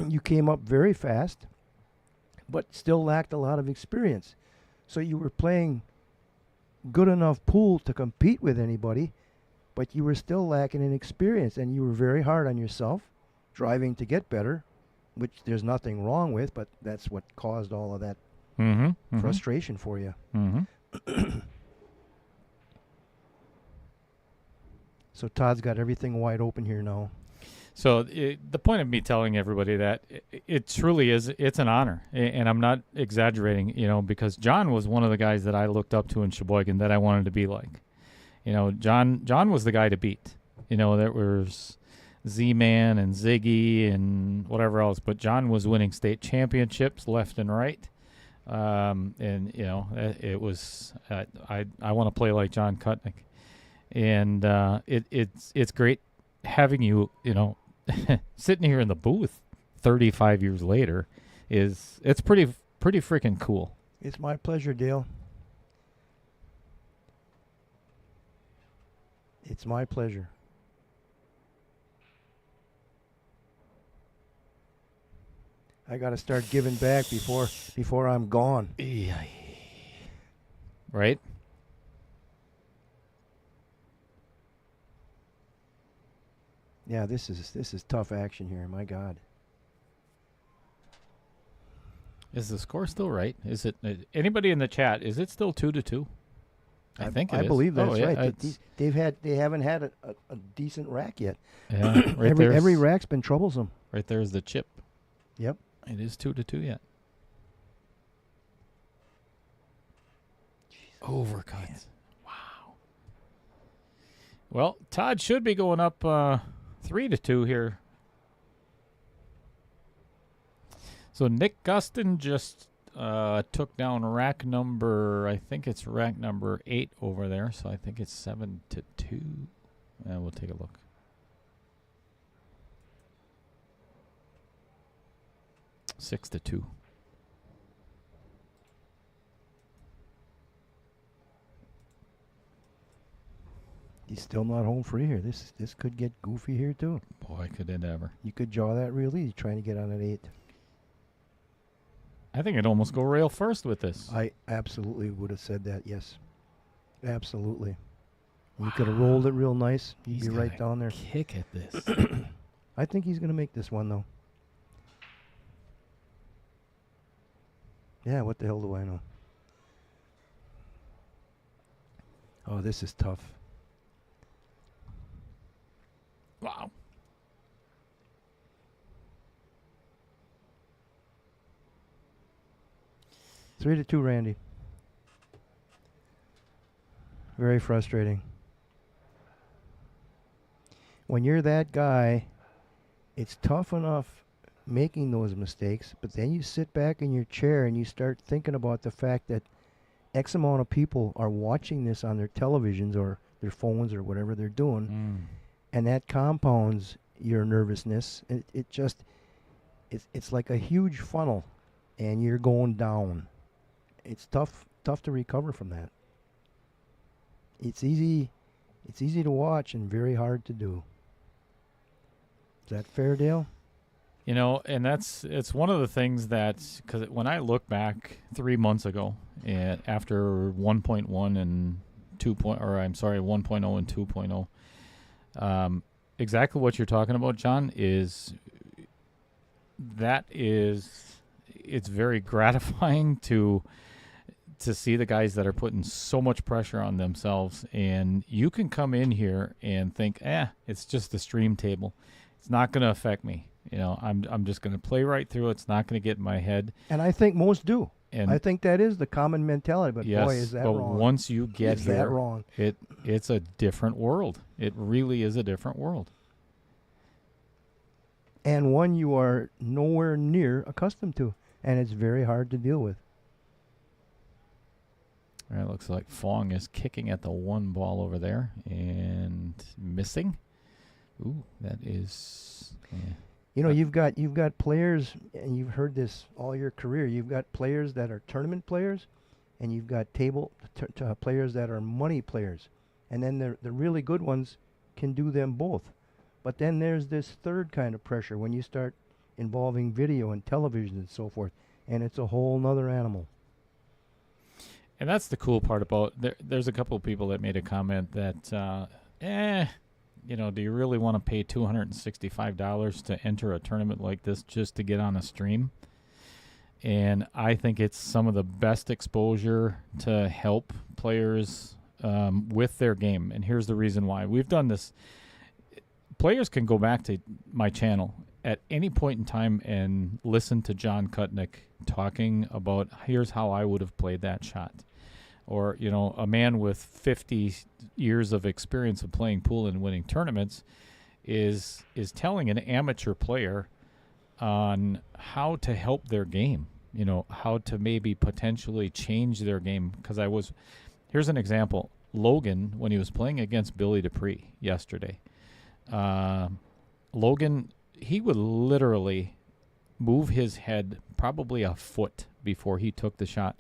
You came up very fast, but still lacked a lot of experience. So you were playing good enough pool to compete with anybody, but you were still lacking in experience, and you were very hard on yourself, driving to get better, which there's nothing wrong with, but that's what caused all of that frustration for you. So Todd's got everything wide open here now. So the point of me telling everybody that it truly is, it's an honor, and I'm not exaggerating, you know, because John was one of the guys that I looked up to in Sheboygan that I wanted to be like. You know, John was the guy to beat. You know, there was Z-Man and Ziggy and whatever else, but John was winning state championships left and right. And, you know, it was, I want to play like John Kutnick. And it's great having you, you know, sitting here in the booth 35 years later it's pretty freaking cool. It's my pleasure, Dale. It's my pleasure. I got to start giving back before I'm gone. Right? Yeah, this is tough action here. My God. Is the score still right? Is it anybody in the chat? Is it still 2-2? I think it is. I believe that's yeah, right. They haven't had a decent rack yet. Yeah, right. Every rack's been troublesome. Right there's the chip. Yep. It is 2-2 yet. Jesus. Overcuts. Man. Wow. Well, Todd should be going up 3-2 here. So Nick Gustin just took down rack number, I think it's rack number 8 over there. So I think it's 7-2. We'll take a look. Six to 2. He's still not home free here. This could get goofy here too. Boy, could it ever. You could draw that real easy trying to get on an 8. I think it'd almost go rail first with this. I absolutely would have said that, yes. Absolutely. You could have rolled it real nice. You'd be right down there. Kick at this. I think he's going to make this one, though. Yeah, what the hell do I know? Oh, this is tough. Wow. Three to 2, Randy. Very frustrating. When you're that guy, it's tough enough making those mistakes, but then you sit back in your chair and you start thinking about the fact that X amount of people are watching this on their televisions or their phones or whatever they're doing, and that compounds your nervousness. It's like a huge funnel, and you're going down. It's tough to recover from that. It's easy to watch and very hard to do. Is that fair, Dale? You know, and it's one of the things that, because when I look back 3 months ago, and after 1.1 and 1.0 and 2.0, exactly what you're talking about, John, it's very gratifying to see the guys that are putting so much pressure on themselves, and you can come in here and think, it's just a stream table. It's not going to affect me. You know, I'm just going to play right through it. It's not going to get in my head. And I think most do. And I think that is the common mentality. But yes, boy, is that but wrong. once you get is here, that wrong. It's a different world. It really is a different world. And one you are nowhere near accustomed to. And it's very hard to deal with. All right, looks like Fong is kicking at the one ball over there and missing. Ooh, that is... Yeah. You know, you've got players, and you've heard this all your career. You've got players that are tournament players, and you've got players that are money players. And then the really good ones can do them both. But then there's this third kind of pressure when you start involving video and television and so forth, and it's a whole nother animal. And that's the cool part about there's a couple of people that made a comment that, you know, do you really want to pay $265 to enter a tournament like this just to get on a stream? And I think it's some of the best exposure to help players with their game. And here's the reason why. We've done this. Players can go back to my channel at any point in time and listen to John Kutnick talking about here's how I would have played that shot. Or, you know, a man with 50 years of experience of playing pool and winning tournaments is telling an amateur player on how to help their game, you know, how to maybe potentially change their game. Because here's an example. Logan, when he was playing against Billy Dupree yesterday, Logan, he would literally move his head probably a foot before he took the shot.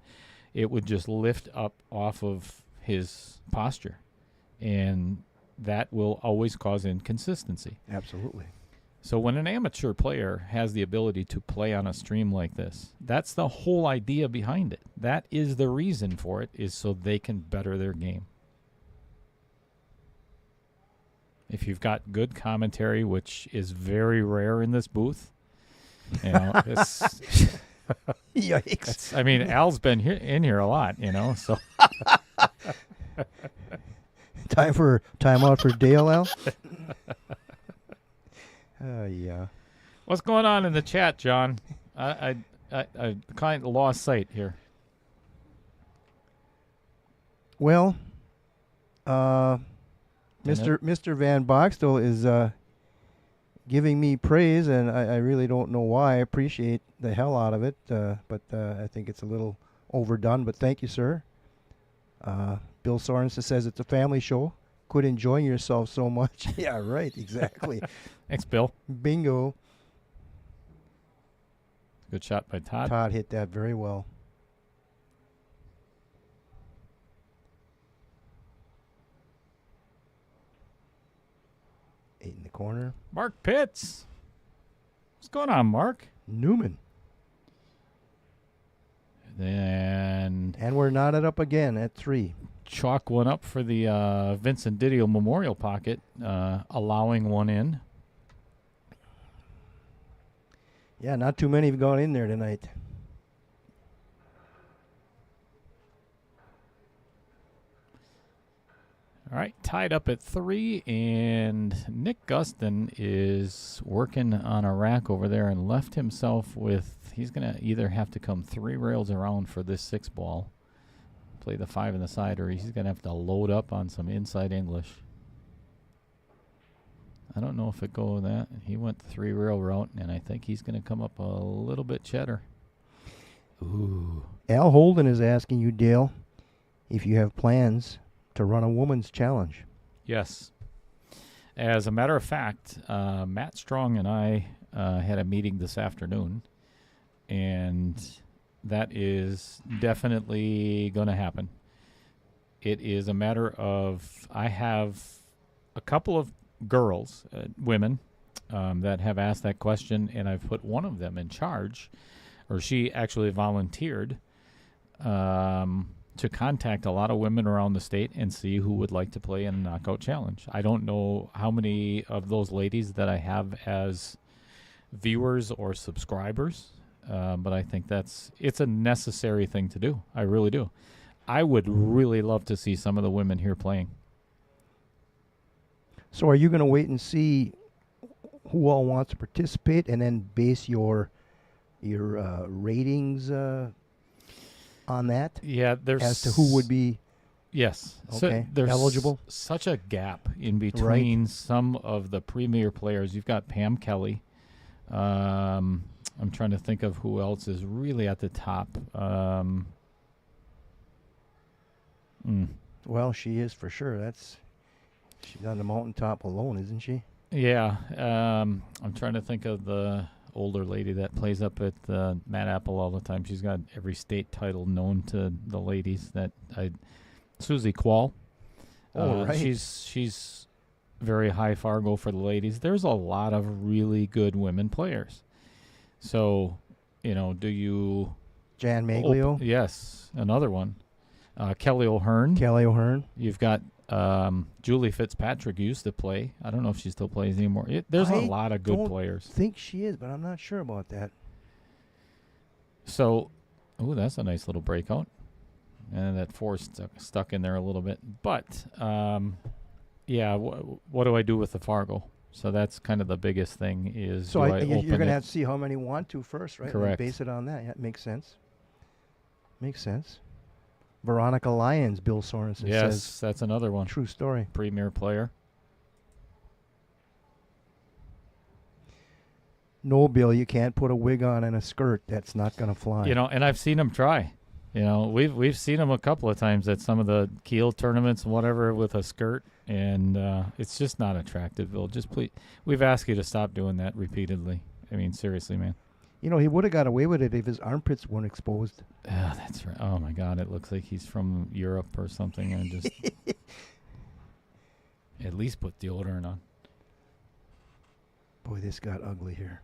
It would just lift up off of his posture, and that will always cause inconsistency. Absolutely. So when an amateur player has the ability to play on a stream like this, that's the whole idea behind it. That is the reason for it, is so they can better their game. If you've got good commentary, which is very rare in this booth, you know, it's... Yikes. I mean, Al's been in here a lot, you know, so. Time out for Dale, Al? Yeah. What's going on in the chat, John? I kind of lost sight here. Well, Mr. Van Boxtel is giving me praise, and I really don't know why. I appreciate the hell out of it, but I think it's a little overdone. But thank you, sir. Bill Sorensen says it's a family show. Quit enjoying yourself so much. Yeah, right. Exactly. Thanks, Bill. Bingo. Good shot by Todd. Todd hit that very well. Eight in the corner. Mark Pitts. What's going on, Mark? Newman. And we're knotted up again at 3. chalk one up for the Vincent Didio Memorial Pocket, allowing one in. Yeah, not too many have gone in there tonight. All right, tied up at 3, and Nick Gustin is working on a rack over there and left himself with, he's going to either have to come 3 rails around for this 6 ball, play the 5 in the side, or he's going to have to load up on some inside English. I don't know if it go with that. He went the 3 rail route, and I think he's going to come up a little bit cheddar. Ooh. Al Holden is asking you, Dale, if you have plans to run a woman's challenge. Yes. As a matter of fact, Matt Strong and I had a meeting this afternoon, and that is definitely going to happen. It is a matter of, I have a couple of girls, women, that have asked that question, and I've put one of them in charge, or she actually volunteered to contact a lot of women around the state and see who would like to play in a knockout challenge. I don't know how many of those ladies that I have as viewers or subscribers, but I think it's a necessary thing to do. I really do. I would really love to see some of the women here playing. So are you going to wait and see who all wants to participate and then base your ratings on that? Yeah, there's as to who would be yes. Okay. So there's eligible. Such a gap in between Right. some of the premier players. You've got Pam Kelly. I'm trying to think of who else is really at the top. Well, she is for sure. She's on the mountaintop alone, isn't she? Yeah. I'm trying to think of the older lady that plays up at Matt Apple all the time. She's got every state title known to the ladies. Susie Quall. Right. She's very high Fargo for the ladies. There's a lot of really good women players. So, do you... Jan Maglio. Yes, another one. Kelly O'Hearn. Kelly O'Hearn. You've got Julie Fitzpatrick used to play. I don't know if she still plays anymore. There's a lot of good players. I think she is, but I'm not sure about that. So, that's a nice little breakout. And that 4 stuck in there a little bit. But, yeah, what do I do with the Fargo? So that's kind of the biggest thing is So do I you're open going to it? have to see how many want to first, right? Correct. And base it on that. Yeah, makes sense. Makes sense. Veronica Lyons, Bill Sorensen Yes, says. that's another one. True story. Premier player. No, Bill, you can't put a wig on and a skirt. That's not going to fly. And I've seen him try. We've seen him a couple of times at some of the Kiel tournaments and whatever with a skirt, and it's just not attractive, Bill. Just please, we've asked you to stop doing that repeatedly. I mean, seriously, man. He would have got away with it if his armpits weren't exposed. Oh, that's right. Oh, my God. It looks like he's from Europe or something. And just at least put deodorant on. Boy, this got ugly here.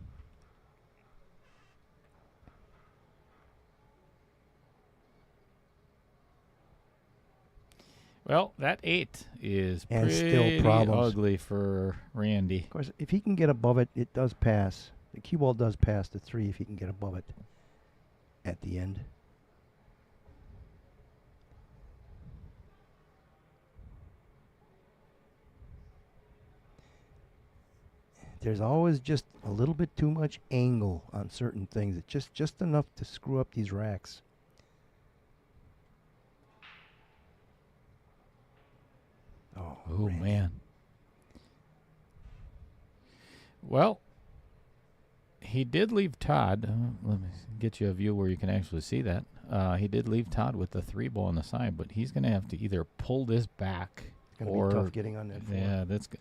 Well, that 8 is And pretty still problems. ugly for Randy. Of course, if he can get above it, it does pass. The cue ball does pass the 3 if he can get above it at the end. There's always just a little bit too much angle on certain things. It's just enough to screw up these racks. Oh, Randy. man. Well, he did leave Todd. Let me get you a view where you can actually see that. He did leave Todd with the 3 ball on the side, but he's going to have to either pull this back It's going to be tough getting on that 4. Yeah, that's good.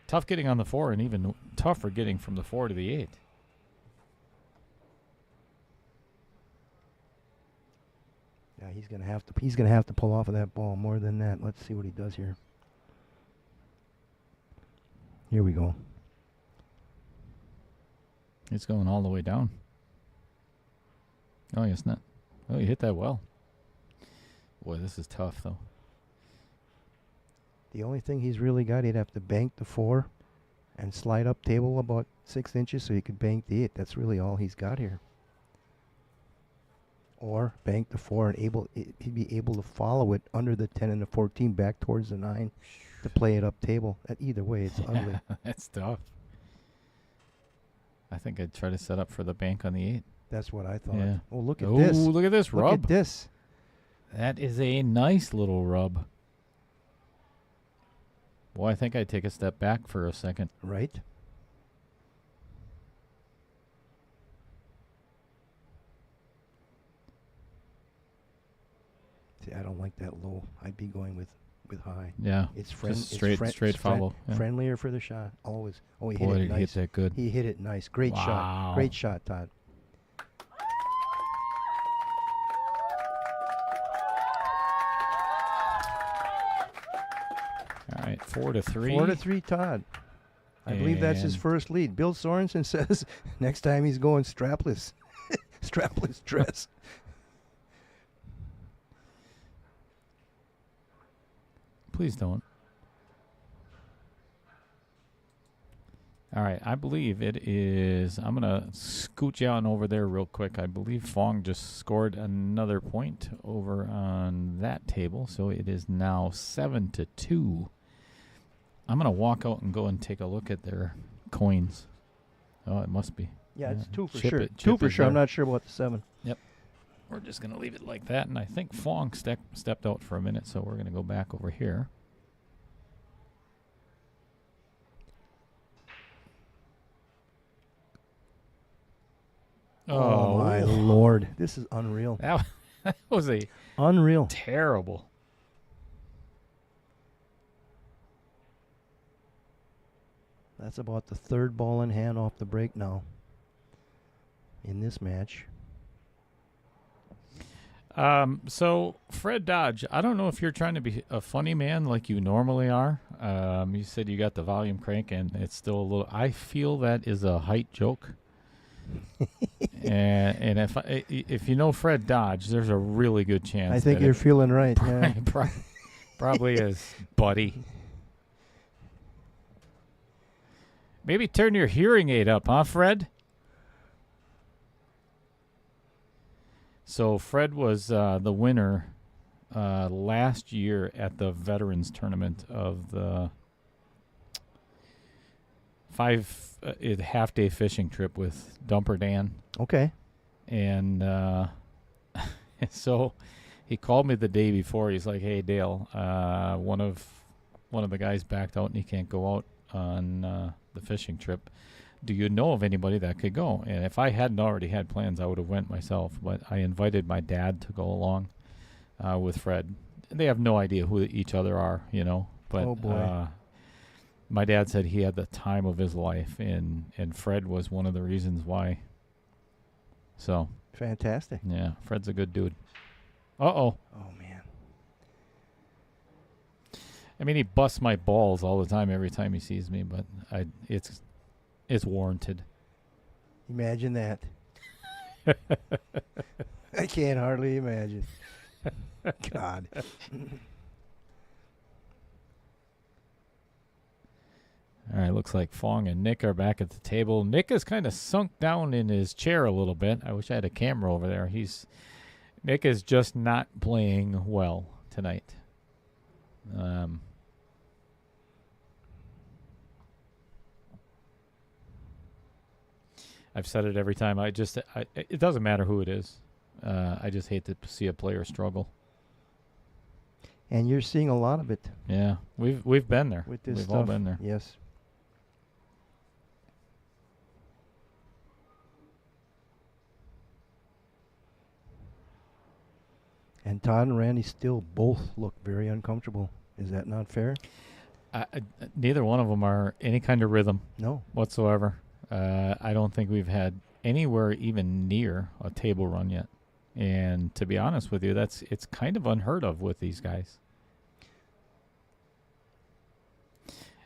Tough getting on the 4, and even tougher getting from the 4 to the 8. Yeah, he's going to have to pull off of that ball more than that. Let's see what he does here. Here we go. It's going all the way down. Oh, it's not. Oh, you hit that well. Boy, this is tough, though. The only thing he's really got, he'd have to bank the 4 and slide up table about 6 inches so he could bank the 8. That's really all he's got here. Or bank the 4 and he'd be able to follow it under the 10 and the 14 back towards the 9 to play it up table. Either way, it's ugly. That's tough. I think I'd try to set up for the bank on the 8. That's what I thought. Yeah. Oh, look at this. Look at this rub. Look at this. That is a nice little rub. Boy, I think I'd take a step back for a second. Right? See, I don't like that low. I'd be going with high. Yeah. It's just straight follow. Yeah. Friendlier for the shot. Always. Oh, he Boy, hit it did nice. he hit that good. He hit it nice. Great Wow. shot. Great shot, Todd. All right, 4-3. 4-3, Todd. I believe that's his And- first lead. Bill Sorensen says next time he's going strapless. Strapless dress. Please don't. All right, I believe it is. I'm going to scooch on over there real quick. I believe Fong just scored another point over on that table, so it is now 7-2. I'm going to walk out and go and take a look at their coins. Oh, it must be. Yeah, it's 2 for Chip sure. it- 2 chip for it sure. I'm there. not sure about the 7. We're just going to leave it like that, and I think Fong stepped out for a minute, so we're going to go back over here. Oh, my Lord. This is unreal. That was a Unreal. terrible. That's about the 3rd ball in hand off the break now in this match. So Fred Dodge, I don't know if you're trying to be a funny man like you normally are. You said you got the volume crank and it's still a little. I feel that is a height joke. and if you know Fred Dodge, there's a really good chance. I think that you're it feeling right. Yeah. probably is, buddy. Maybe turn your hearing aid up, huh, Fred? So Fred was the winner last year at the Veterans Tournament of the half-day fishing trip with Dumper Dan. Okay. And so he called me the day before. He's like, "Hey, Dale, one of the guys backed out and he can't go out on the fishing trip. Do you know of anybody that could go?" And if I hadn't already had plans, I would have went myself. But I invited my dad to go along with Fred. They have no idea who each other are, you know. But Oh, boy. my dad said he had the time of his life, and Fred was one of the reasons why. So, Fantastic. yeah, Fred's a good dude. Uh-oh. Oh, man. I mean, he busts my balls all the time every time he sees me, but it's warranted. Imagine that. I can't hardly imagine. God. All right, looks like Fong and Nick are back at the table. Nick is kind of sunk down in his chair a little bit. I wish I had a camera over there. Nick is just not playing well tonight. I've said it every time. It doesn't matter who it is. I just hate to see a player struggle. And you're seeing a lot of it Yeah, we've been there. with this We've stuff. all been there. Yes. And Todd and Randy still both look very uncomfortable. Is that not fair? Neither one of them are any kind of rhythm No. whatsoever. I don't think we've had anywhere even near a table run yet. And to be honest with you, it's kind of unheard of with these guys.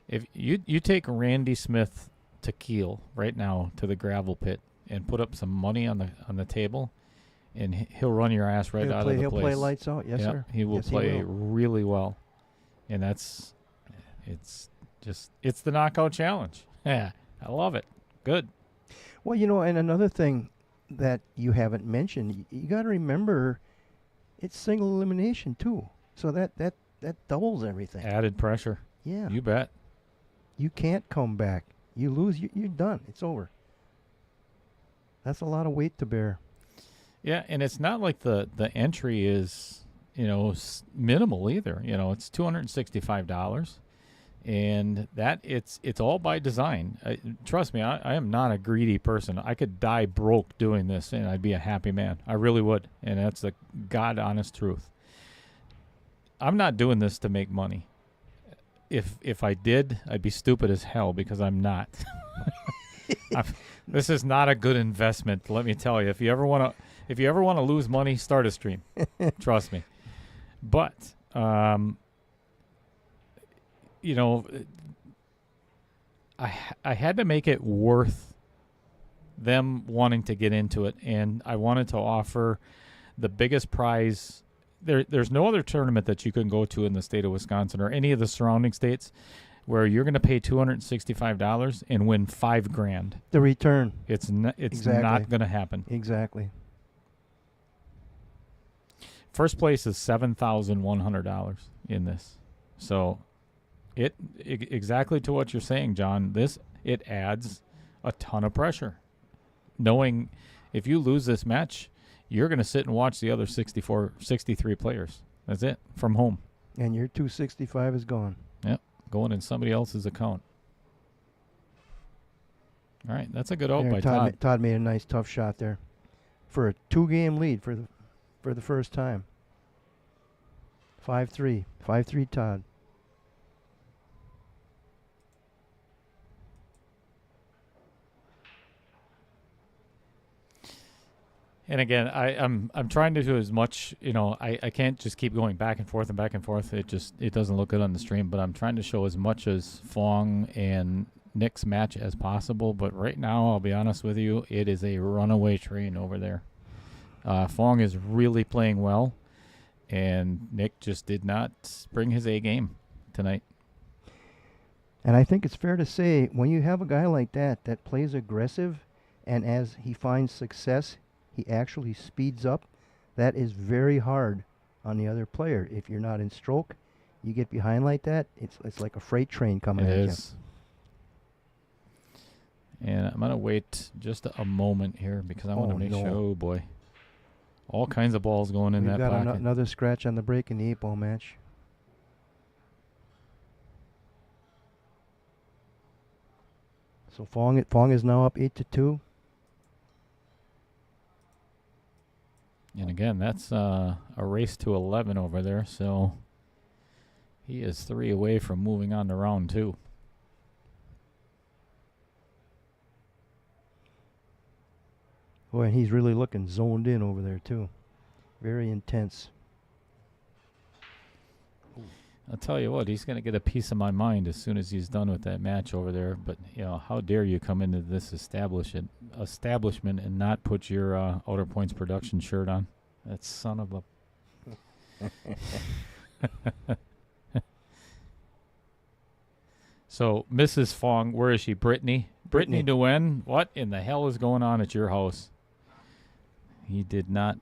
If you take Randy Smith to Kiel right now to the gravel pit and put up some money on the table, and he'll run your ass right out of the place. He'll play lights out, yes, Yep, sir. He will Yes, play he will. really well, and it's the knockout challenge. Yeah, I love it. Good. Well, and another thing that you haven't mentioned, you got to remember, it's single elimination too. So that doubles everything. Added pressure. Yeah. You bet. You can't come back. You lose, you're done. It's over. That's a lot of weight to bear. Yeah, and it's not like the entry is, minimal either. It's $265. And that it's all by design. Trust me, I am not a greedy person. I could die broke doing this, and I'd be a happy man. I really would, and that's the God-honest truth. I'm not doing this to make money. If I did, I'd be stupid as hell because I'm not. This is not a good investment. Let me tell you. If you ever want to lose money, start a stream. Trust me. But I had to make it worth them wanting to get into it, and I wanted to offer the biggest prize. There's no other tournament that you can go to in the state of Wisconsin or any of the surrounding states where you're going to pay $265 and win $5,000. The return. It's Exactly. not going to happen. Exactly. First place is $7,100 in this, so exactly to what you're saying, John. It adds a ton of pressure, knowing if you lose this match, you're going to sit and watch the other 63 players. That's it, from home. And your 265 is gone. Yep, going in somebody else's account. All right, that's a good out by Todd. Todd made a nice tough shot there for a 2-game lead for the first time. 5-3. 5-3 Todd. And again, I'm trying to do as much. I can't just keep going back and forth and back and forth. It doesn't look good on the stream. But I'm trying to show as much as Fong and Nick's match as possible. But right now, I'll be honest with you, it is a runaway train over there. Fong is really playing well, and Nick just did not bring his A game tonight. And I think it's fair to say, when you have a guy like that plays aggressive, and as he finds success, he actually speeds up, that is very hard on the other player. If you're not in stroke, you get behind like that, it's like a freight train coming at you. It is. And I'm going to wait just a moment here because I want to make sure. Oh, boy. All kinds of balls going in We've that got pocket. another scratch on the break in the 8-ball match. So Fong is now up 8-2. And again, that's a race to 11 over there, so he is 3 away from moving on to round 2. Boy, and he's really looking zoned in over there, too. Very intense. I'll tell you what, he's going to get a piece of my mind as soon as he's done with that match over there. But, how dare you come into this establishment and not put your Outer Points production shirt on? That son of a... So, Mrs. Fong, where is she? Brittany Nguyen, what in the hell is going on at your house? He did not...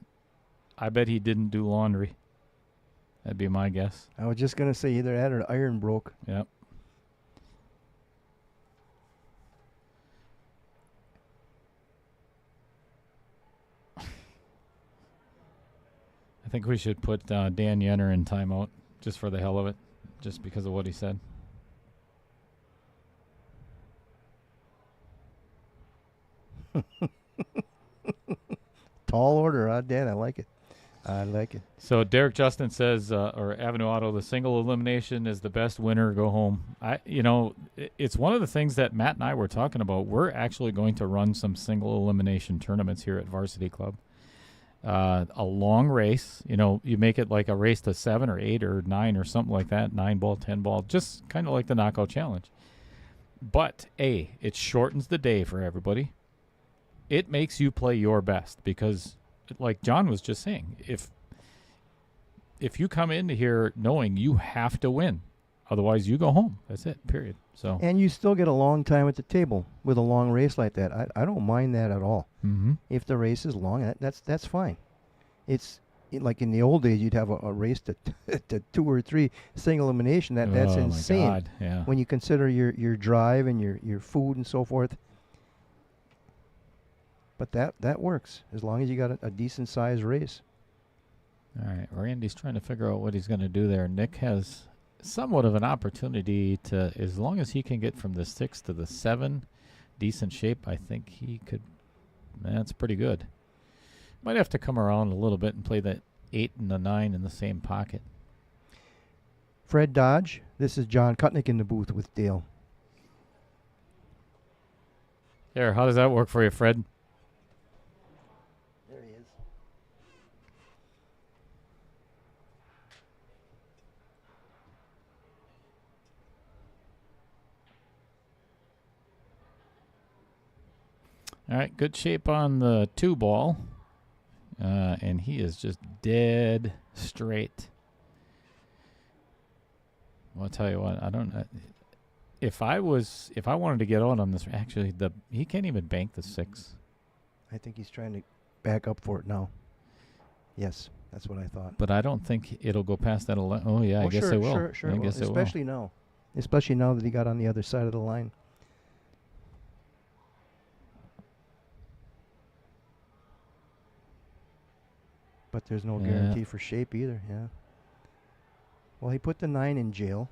I bet he didn't do laundry. That'd be my guess. I was just going to say either that or the iron broke. Yep. I think we should put Dan Yenner in timeout just for the hell of it, just because of what he said. Tall order, Dan. I like it. I like it. So Derek Justin says, or Avenue Auto, the single elimination is the best winner. Go home. It's one of the things that Matt and I were talking about. We're actually going to run some single elimination tournaments here at Varsity Club. A long race. You make it like a race to 7 or 8 or 9 or something like that. 9 ball, 10 ball, just kind of like the knockout challenge. But it shortens the day for everybody. It makes you play your best because, like John was just saying, if you come into here knowing you have to win, otherwise you go home. That's it, period. So And you still get a long time at the table with a long race like that. I don't mind that at all. mm-hmm. If the race is long, that's fine. It's like in the old days, you'd have a race to 2 or 3 single elimination. That's insane. My God. Yeah. When you consider your drive and your food and so forth. But that works as long as you got a decent sized race. All right, Randy's trying to figure out what he's going to do there. Nick has somewhat of an opportunity to, as long as he can get from the 6 to the 7, decent shape, I think he could. That's pretty good. Might have to come around a little bit and play the 8 and the 9 in the same pocket. Fred Dodge, this is John Kutnick in the booth with Dale. There, how does that work for you, Fred? There he is. All right, good shape on the 2 ball. And he is just dead straight. I'll tell you what, I don't know. If I wanted to get on this, actually, he can't even bank the 6. I think he's trying to back up for it now. Yes, that's what I thought. But I don't think it'll go past that 11. Oh, yeah, I guess it will. Sure, I guess it will. Especially now. Especially now that he got on the other side of the line. But there's no guarantee for shape either, yeah. Well, he put the 9 in jail.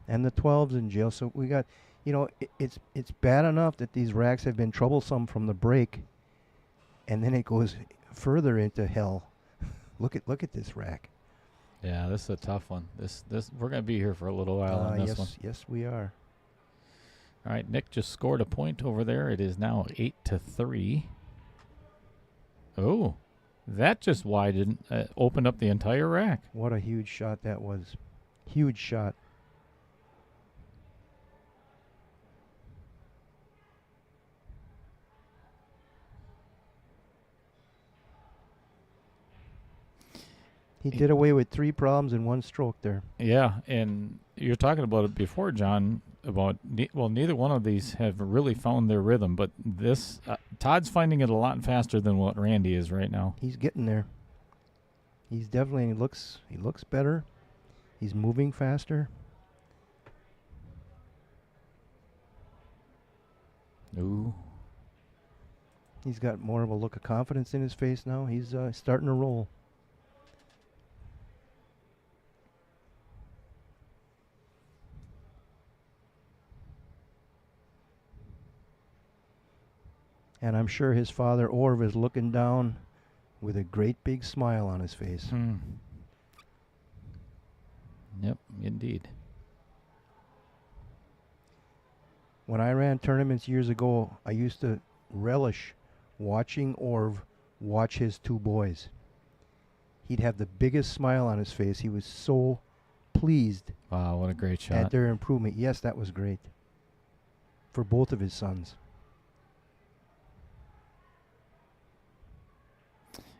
And the 12's in jail. So we got, it's bad enough that these racks have been troublesome from the break. And then it goes further into hell. Look at this rack. Yeah, this is a tough one. This we're going to be here for a little while on this one. Yes, we are. All right, Nick just scored a point over there. It is now 8-3. Oh, that just widened, opened up the entire rack. What a huge shot that was. Huge shot. He did away with 3 problems in 1 stroke there. Yeah, and you're talking about it before, John, about, neither one of these have really found their rhythm, but this, Todd's finding it a lot faster than what Randy is right now. He's getting there. He's definitely, he looks better. He's moving faster. Ooh. He's got more of a look of confidence in his face now. He's starting to roll. And I'm sure his father, Orv, is looking down with a great big smile on his face. Yep, indeed. When I ran tournaments years ago, I used to relish watching Orv watch his 2 boys. He'd have the biggest smile on his face. He was so pleased Wow, what a great shot. at their improvement. Yes, that was great. For both of his sons.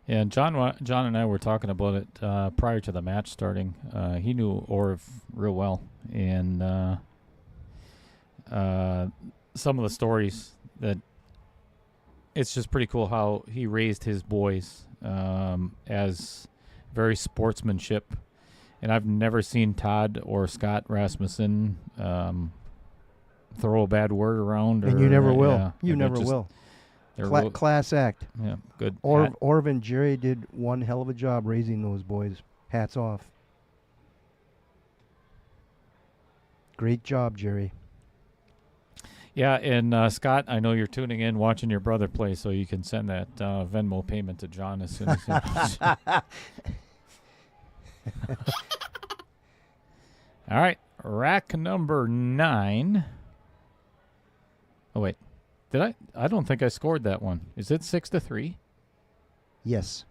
Yeah, and John and I were talking about it prior to the match starting. He knew Orv real well, and some of the stories that it's just pretty cool how he raised his boys as very sportsmanship. And I've never seen Todd or Scott Rasmussen throw a bad word around. And you never will. You never will. Class act. Yeah, good. Orv and Jerry did one hell of a job raising those boys. Hats off. Great job, Jerry. Yeah, and Scott, I know you're tuning in, watching your brother play, so you can send that Venmo payment to John as soon as he All right, rack number 9. Oh, wait. Did I? I don't think I scored that one. Is it 6-3? Yes.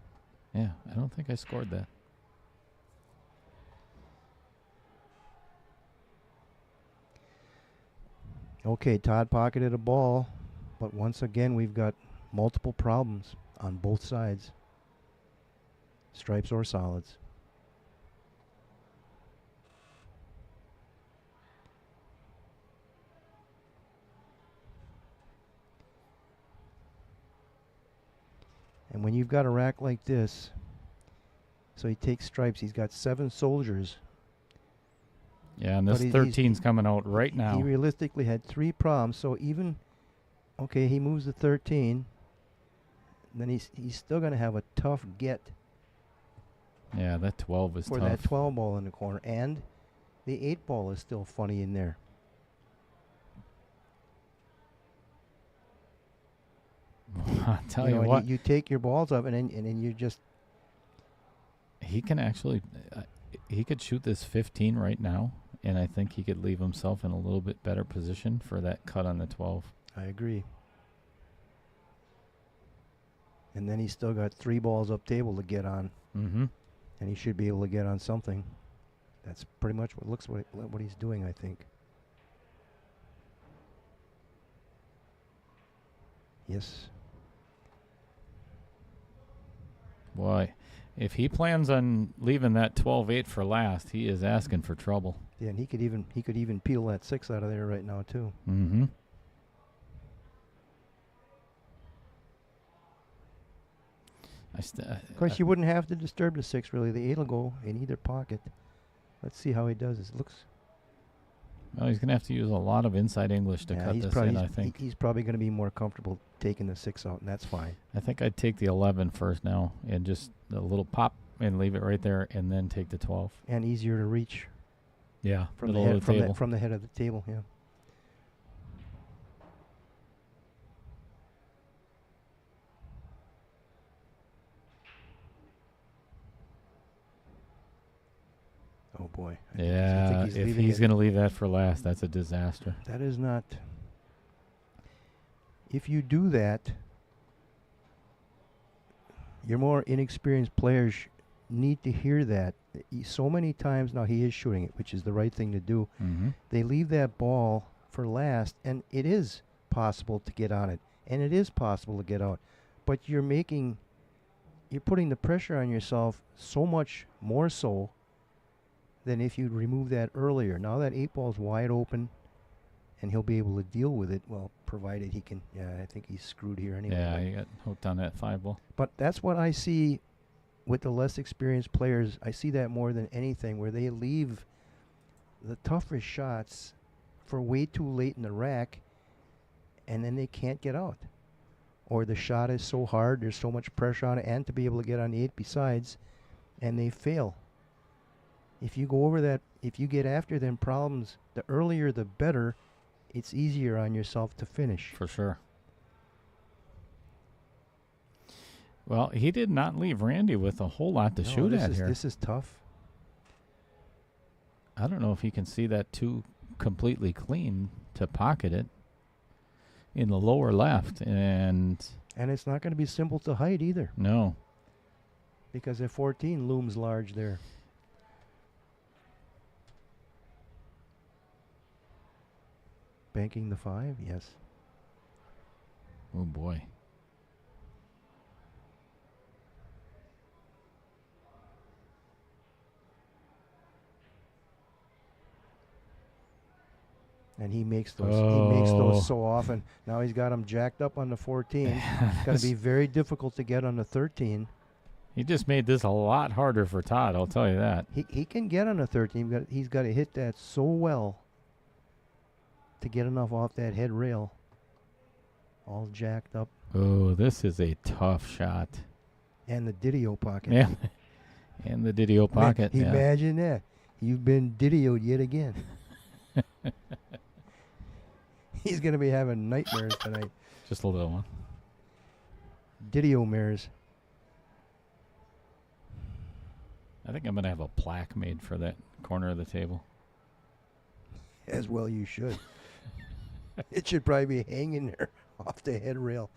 Yeah, I don't think I scored that. Okay, Todd pocketed a ball, but once again, we've got multiple problems on both sides. Stripes or solids. And when you've got a rack like this, so he takes stripes, he's got 7 soldiers. Yeah, and this 13's coming out right now. He realistically had 3 problems, so even, okay, he moves to 13, then he's still going to have a tough get. Yeah, that 12 is for tough. that 12 ball in the corner, and the 8 ball is still funny in there. I'll tell you what. You take your balls up, and then you just. He can actually, he could shoot this 15 right now, and I think he could leave himself in a little bit better position for that cut on the 12. I agree. And then he's still got 3 balls up table to get on. Mm-hmm. And he should be able to get on something. That's pretty much what he's doing, I think. Yes. Boy, if he plans on leaving that 12-8 for last, he is asking for trouble. Yeah, and he could even peel that 6 out of there right now too. Mm-hmm. Of course, you wouldn't have to disturb the 6 really. The 8 will go in either pocket. Let's see how he does. It looks. Well, he's going to have to use a lot of inside English to cut this in, I think. He's probably going to be more comfortable taking the 6 out, and that's fine. I think I'd take the 11 first now and just a little pop and leave it right there and then take the 12. And easier to reach. Yeah, from the head, from the head of the table, yeah. Oh boy. Yeah, if he's going to leave that for last, that's a disaster. That is not. If you do that, your more inexperienced players need to hear that. So many times now he is shooting it, which is the right thing to do. Mm-hmm. They leave that ball for last, and it is possible to get on it, and it is possible to get out. But you're putting the pressure on yourself so much more so than if you'd remove that earlier. Now that 8 ball's wide open, and he'll be able to deal with it, well, provided he can. Yeah, I think he's screwed here anyway. Yeah, he got hooked on that 5 ball. But that's what I see with the less experienced players. I see that more than anything, where they leave the toughest shots for way too late in the rack, and then they can't get out. Or the shot is so hard, there's so much pressure on it, and to be able to get on the 8 besides, and they fail. If you go over that, if you get after them problems, the earlier the better, it's easier on yourself to finish. For sure. Well, he did not leave Randy with a whole lot to shoot at here. This is tough. I don't know if he can see that too completely clean to pocket it in the lower left. And it's not going to be simple to hide either. No. Because the 14 looms large there. Banking the 5, yes. Oh, boy. And he makes those. He makes those so often. Now he's got them jacked up on the 14. It's going to be very difficult to get on the 13. He just made this a lot harder for Todd, I'll tell you that. He can get on the 13. He's got to hit that so well to get enough off that head rail. All jacked up. Oh, this is a tough shot. And the Didio pocket. Yeah. And the Didio pocket. Man, imagine that. You've been Didioed yet again. He's going to be having nightmares tonight. Just a little one. Didiomares. I think I'm going to have a plaque made for that corner of the table. As well you should. It should probably be hanging there off the head rail.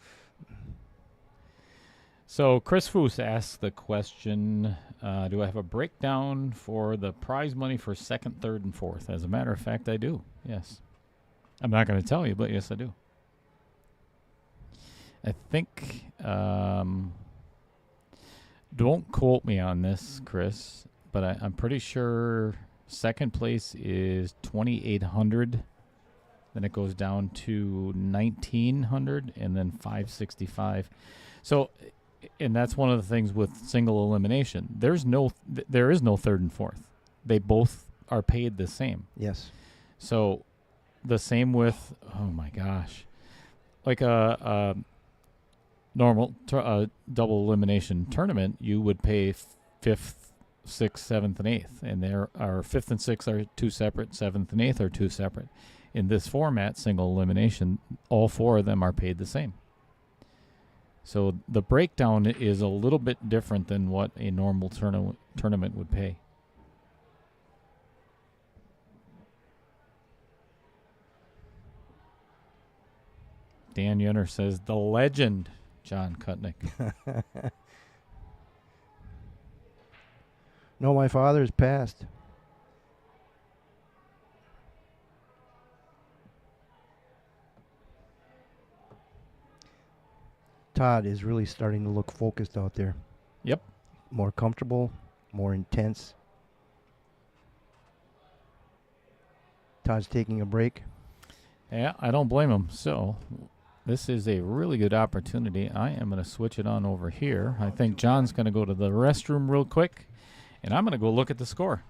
So Chris Foose asks the question, do I have a breakdown for the prize money for second, third, and fourth? As a matter of fact, I do. Yes. I'm not going to tell you, but yes, I do. I think, don't quote me on this, Chris, but I'm pretty sure second place is 2,800. Then it goes down to 1,900 and then 565. So, and that's one of the things with single elimination. There is no third and fourth. They both are paid the same. Yes. So, the same with, oh my gosh, like a normal double elimination tournament, you would pay fifth, sixth, seventh, and eighth, and there are fifth and sixth are two separate, seventh and eighth are two separate. In this format, single elimination, all four of them are paid the same. So the breakdown is a little bit different than what a normal tournament would pay. Dan Yunner says, the legend, John Kutnick. No, my father's passed. Todd is really starting to look focused out there. Yep. More comfortable, more intense. Todd's taking a break. Yeah, I don't blame him. So this is a really good opportunity. I am going to switch it on over here. I think John's going to go to the restroom real quick, and I'm going to go look at the score.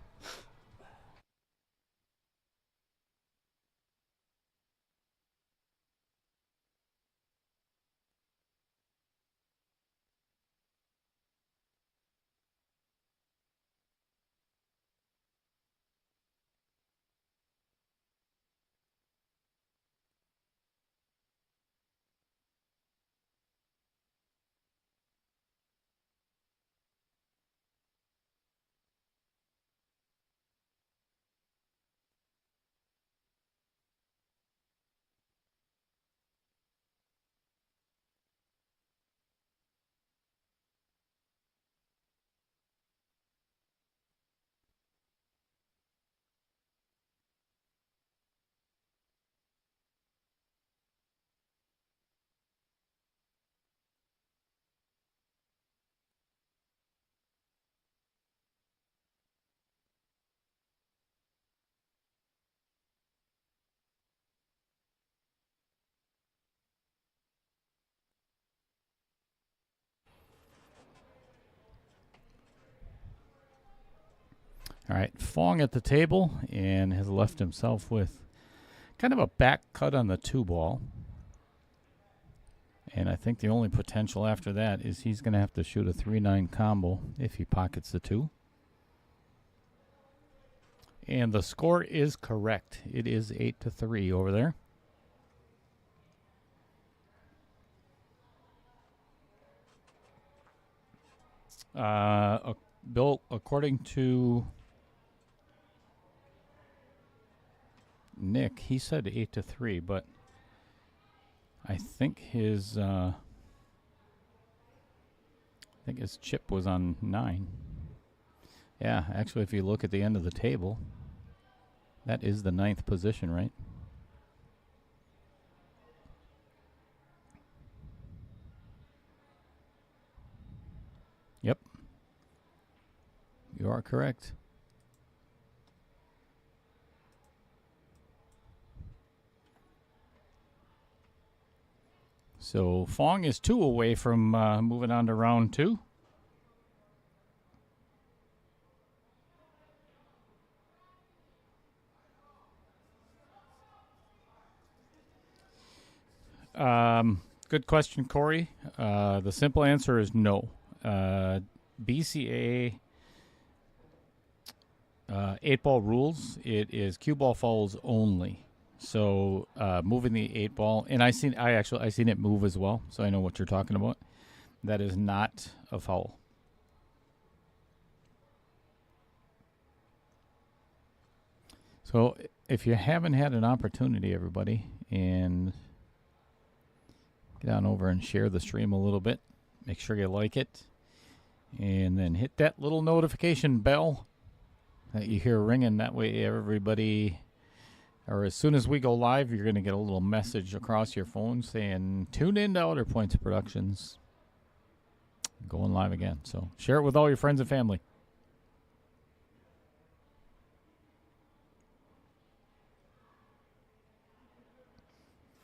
All right, Fong at the table and has left himself with kind of a back cut on the two ball. And I think the only potential after that is he's going to have to shoot a 3-9 combo if he pockets the two. And the score is correct. It is 8-3 over there. Bill, according to Nick, he said 8-3, but I think his chip was on 9. Yeah, actually, if you look at the end of the table, that is the 9th position, right? Yep. You are correct. So Fong is 2 away from moving on to round 2. Good question, Corey. The simple answer is no. BCA 8-ball rules, it is cue ball fouls only. So moving the 8-ball, and I seen it move as well, so I know what you're talking about. That is not a foul. So if you haven't had an opportunity, everybody, and get on over and share the stream a little bit, make sure you like it, and then hit that little notification bell that you hear ringing. That way everybody, or as soon as we go live, you're going to get a little message across your phone saying, tune in to Outer Points Productions. Going live again. So share it with all your friends and family.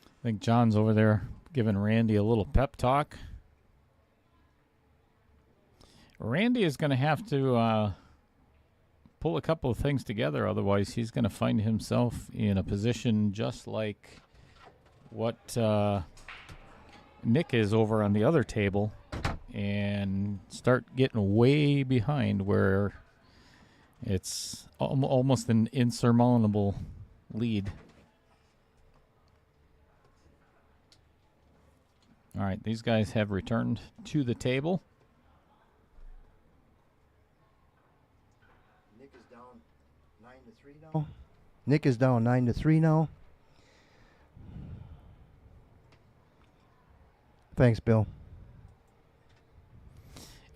I think John's over there giving Randy a little pep talk. Randy is going to have to pull a couple of things together. Otherwise, he's going to find himself in a position just like what Nick is over on the other table and start getting way behind where it's almost an insurmountable lead. All right, these guys have returned to the table. Nick is down 9-3 now. Nick is down 9-3 now. Thanks, Bill.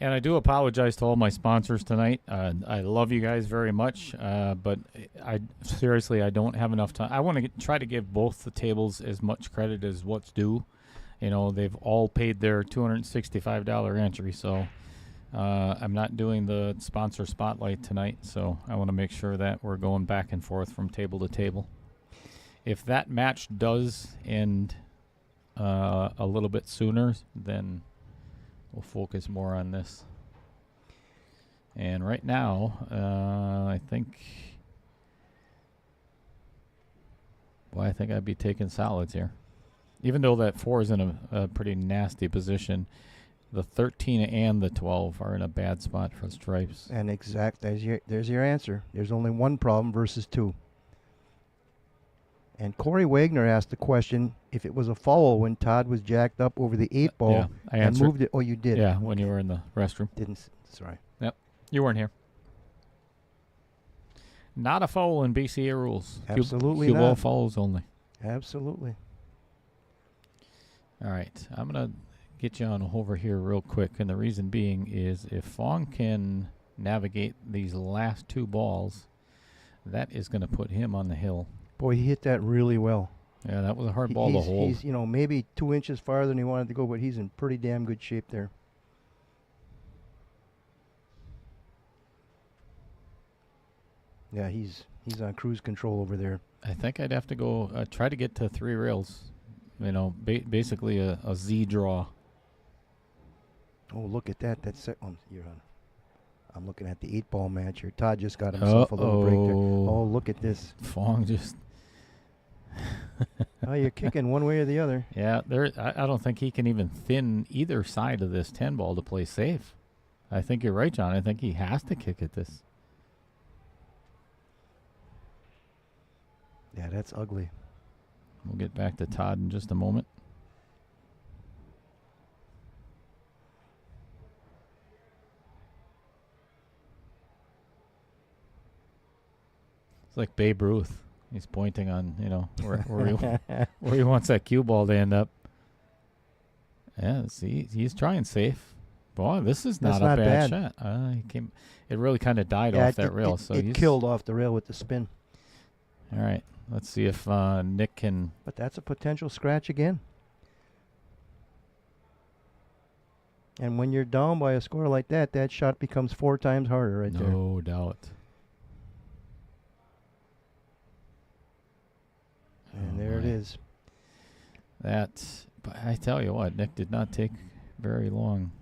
And I do apologize to all my sponsors tonight. I love you guys very much, but I don't have enough time. I want to try to give both the tables as much credit as what's due. You know, they've all paid their $265 entry, so I'm not doing the sponsor spotlight tonight, so I want to make sure that we're going back and forth from table to table. If that match does end a little bit sooner, then we'll focus more on this. And right now, I think I'd be taking solids here. Even though that 4 is in a pretty nasty position, the 13 and the 12 are in a bad spot for stripes. And there's your answer. There's only one problem versus 2. And Corey Wagner asked the question if it was a foul when Todd was jacked up over the 8-ball Yeah, I and answered. moved it. Oh, you did? Yeah, when you were in the restroom. Sorry. Yep, you weren't here. Not a foul in BCA rules. Absolutely Cue ball not. fouls only. Absolutely. All right, I'm going to get you on over here real quick, and the reason being is if Fong can navigate these last 2 balls, that is going to put him on the hill. Boy, he hit that really well. Yeah, that was a hard ball to hold. He's, maybe 2 inches farther than he wanted to go, but he's in pretty damn good shape there. Yeah, he's on cruise control over there. I think I'd have to go try to get to 3 rails. You know, basically a Z draw. Oh, look at that. You're on. I'm looking at the 8-ball match here. Todd just got himself a little break there. Oh, look at this. Fong just... Oh, you're kicking one way or the other. Yeah, I don't think he can even thin either side of this 10-ball to play safe. I think you're right, John. I think he has to kick at this. Yeah, that's ugly. We'll get back to Todd in just a moment. It's like Babe Ruth. He's pointing on, where he wants that cue ball to end up. Yeah, see, he's trying safe. Boy, this is not a bad shot. It really kind of died off that rail. It killed off the rail with the spin. All right, let's see if Nick can. But that's a potential scratch again. And when you're down by a score like that, that shot becomes 4 times harder right there. No doubt. And there it is. But I tell you what, Nick did not take very long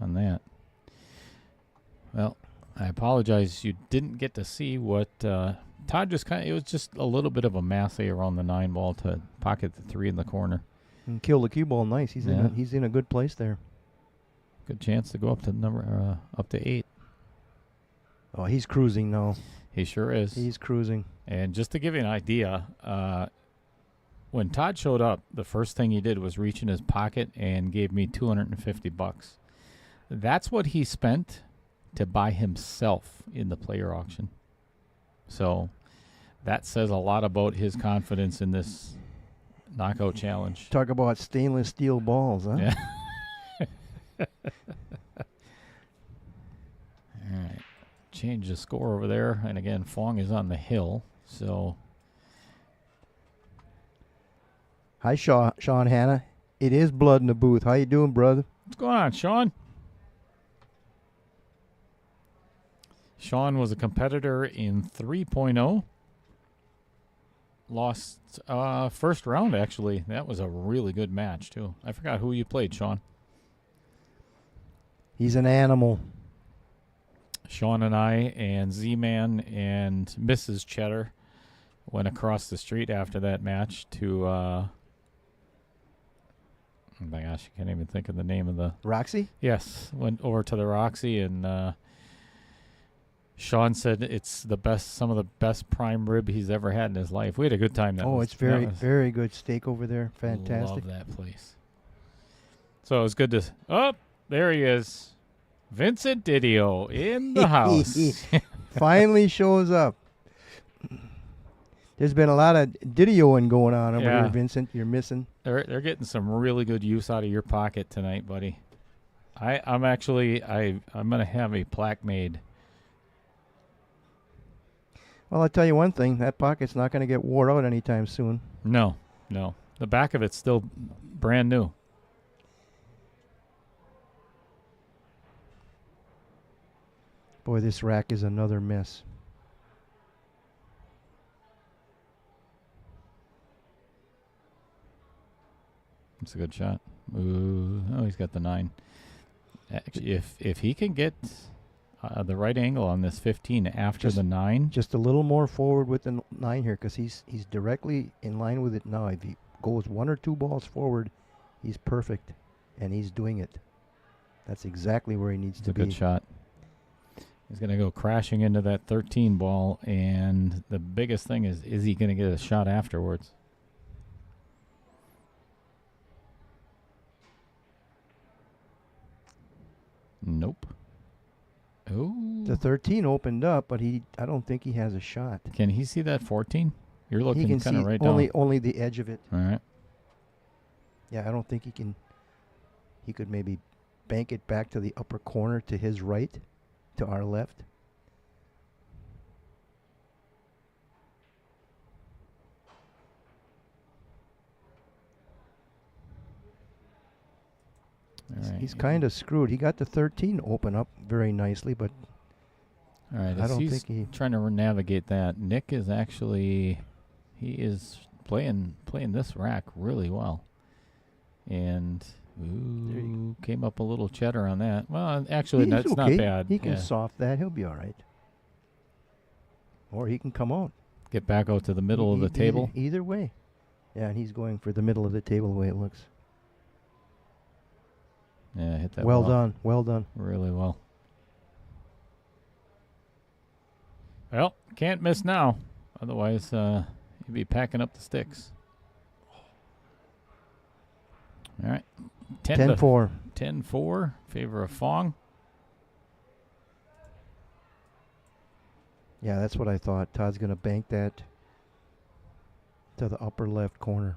on that. Well, I apologize. You didn't get to see what Todd just it was just a little bit of a masse around the 9-ball to pocket the 3 in the corner. And kill the cue ball nice. He's in a good place there. Good chance to go up to up to 8. Oh, he's cruising now. He sure is. He's cruising. And just to give you an idea, when Todd showed up, the first thing he did was reach in his pocket and gave me $250. That's what he spent to buy himself in the player auction. So that says a lot about his confidence in this knockout challenge. Talk about stainless steel balls, huh? Yeah. All right. Change the score over there. And again, Fong is on the hill. So Hi, Sean Hanna. It is blood in the booth. How you doing, brother? what's going on, Sean? Sean was a competitor in 3.0. Lost first round, actually. That was a really good match, too. I forgot who you played, Sean. He's an animal. Sean and I and Z-Man and Mrs. Cheddar went across the street after that match to, oh my gosh, I can't even think of the name of the... Roxy? Yes, went over to the Roxy, and Sean said it's the best, some of the best prime rib he's ever had in his life. We had a good time. It's very good steak over there. Fantastic. Love that place. So it was good to... Oh, there he is. Vincent Didio in the house. Finally shows up. There's been a lot of Didioing going on over here, Vincent. You're missing. They're getting some really good use out of your pocket tonight, buddy. I'm gonna have a plaque made. Well, I'll tell you one thing. That pocket's not going to get wore out anytime soon. No. The back of it's still brand new. Boy, this rack is another mess. It's a good shot. Ooh, he's got the 9. Actually, if he can get the right angle on this 15 after the 9. Just a little more forward with the 9 here, because he's directly in line with it now. If he goes 1 or 2 balls forward, he's perfect, and he's doing it. That's exactly where he needs to be. It's a good shot. He's going to go crashing into that 13 ball, and the biggest thing is he going to get a shot afterwards? Nope. Oh. The 13 opened up, but I don't think he has a shot. Can he see that 14? You're looking kind of right down. Only down. the edge of it. All right. Yeah, I don't think he can. He could maybe bank it back to the upper corner to his right, to our left. He's kind of screwed. He got the 13 open up very nicely, but all right, I don't think he trying to navigate that. Nick is actually playing this rack really well, and came up a little cheddar on that. Well, actually, that's okay. not bad. He can soft that. He'll be all right. Or he can come out. Get back out to the middle of the table. Either way. Yeah, and he's going for the middle of the table the way it looks. Yeah, hit that well ball. Done. Well done. Really well. Well, can't miss now. Otherwise, you'd be packing up the sticks. All right. 10-4. 10-4. Favor of Fong. Yeah, that's what I thought. Todd's going to bank that to the upper left corner.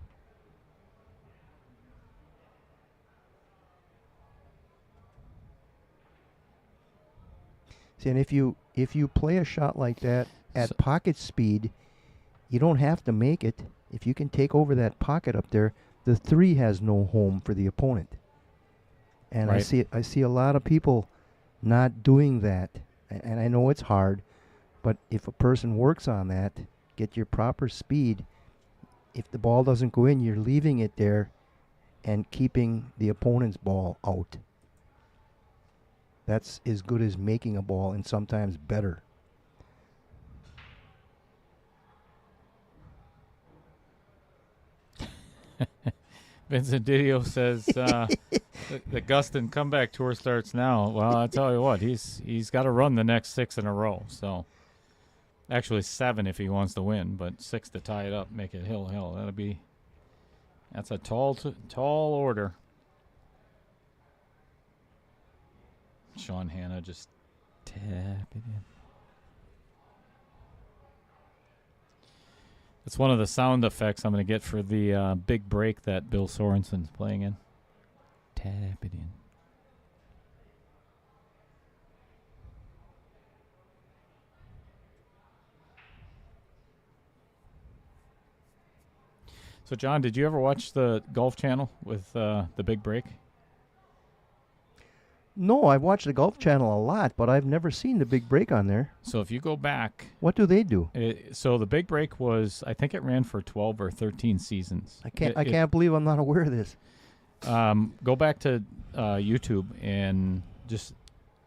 See, and if you play a shot like that at pocket speed, you don't have to make it. If you can take over that pocket up there, the 3 has no home for the opponent. And right. I see a lot of people not doing that. And I know it's hard, but if a person works on that, get your proper speed, if the ball doesn't go in, you're leaving it there and keeping the opponent's ball out. That's as good as making a ball, and sometimes better. Vincent Didio says the Gustin comeback tour starts now. Well, I tell you what, he's got to run the next 6 in a row. So Actually, 7 if he wants to win, but 6 to tie it up, make it hill. That's a tall order. Sean Hanna just tap it in. It's one of the sound effects I'm going to get for the big break that Bill Sorensen's playing in. Tap it in. So, John, did you ever watch the Golf Channel with the big break? No, I've watched the Golf Channel a lot, but I've never seen the big break on there. So if you go back, What do they do? so the big break was, I think it ran for 12 or 13 seasons. I can't believe I'm not aware of this. Go back to YouTube and just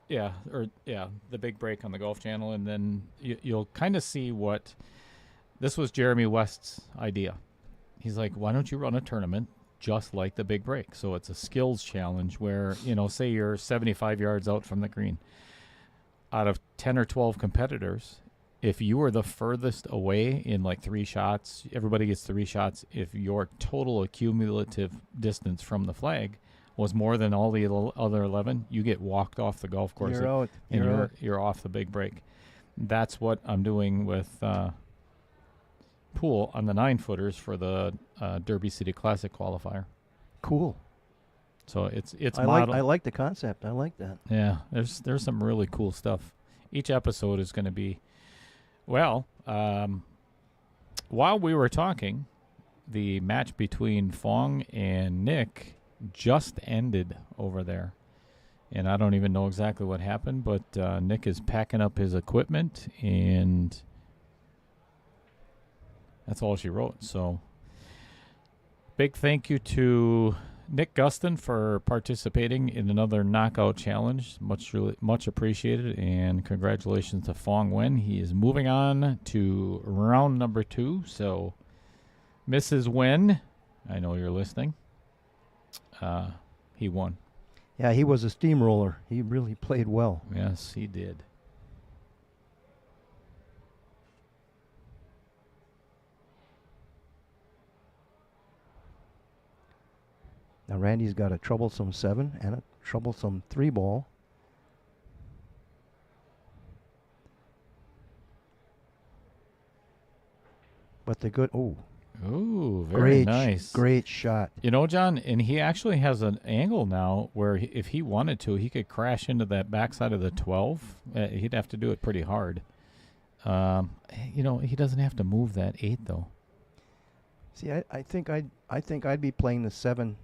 the big break on the Golf Channel, and then you'll kind of see what this was. Jeremy West's idea. He's like, why don't you run a tournament just like the big break? So it's a skills challenge where, say you're 75 yards out from the green. Out of 10 or 12 competitors, if you were the furthest away in like 3 shots, everybody gets 3 shots. If your total accumulative distance from the flag was more than all the other 11, you get walked off the golf course. You're out. And you're off the big break. That's what I'm doing with pool on the 9-footers for the Derby City Classic qualifier. Cool. So it's I like the concept. I like that. Yeah, there's some really cool stuff. Each episode is going to be, while we were talking, the match between Fong and Nick just ended over there. And I don't even know exactly what happened, but Nick is packing up his equipment, and that's all she wrote. So big thank you to Nick Gustin for participating in another knockout challenge. Much appreciated, and congratulations to Fong Wen. He is moving on to round number 2. So Mrs. Wen, I know you're listening. He won. Yeah, he was a steamroller. He really played well. Yes, he did. Now Randy's got a troublesome 7 and a troublesome 3 ball. But the good, Ooh, very nice. Great shot. John, and he actually has an angle now where if he wanted to, he could crash into that backside of the 12. He'd have to do it pretty hard. He doesn't have to move that 8 though. See, I think I'd be playing the 7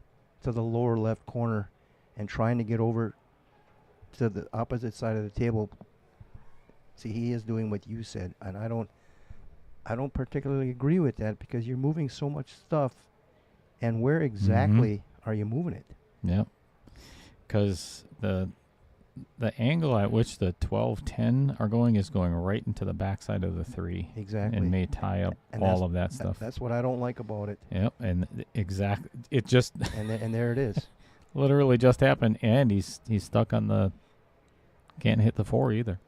to the lower left corner and trying to get over to the opposite side of the table. See, he is doing what you said, and I don't particularly agree with that, because you're moving so much stuff, and where exactly are you moving it? Yep. Because the angle at which the 12-10 are going is going right into the backside of the 3. Exactly. And may tie up and all of that stuff. That's what I don't like about it. Yep. And it just and there it is. Literally just happened, and he's stuck on the, can't hit the 4 either.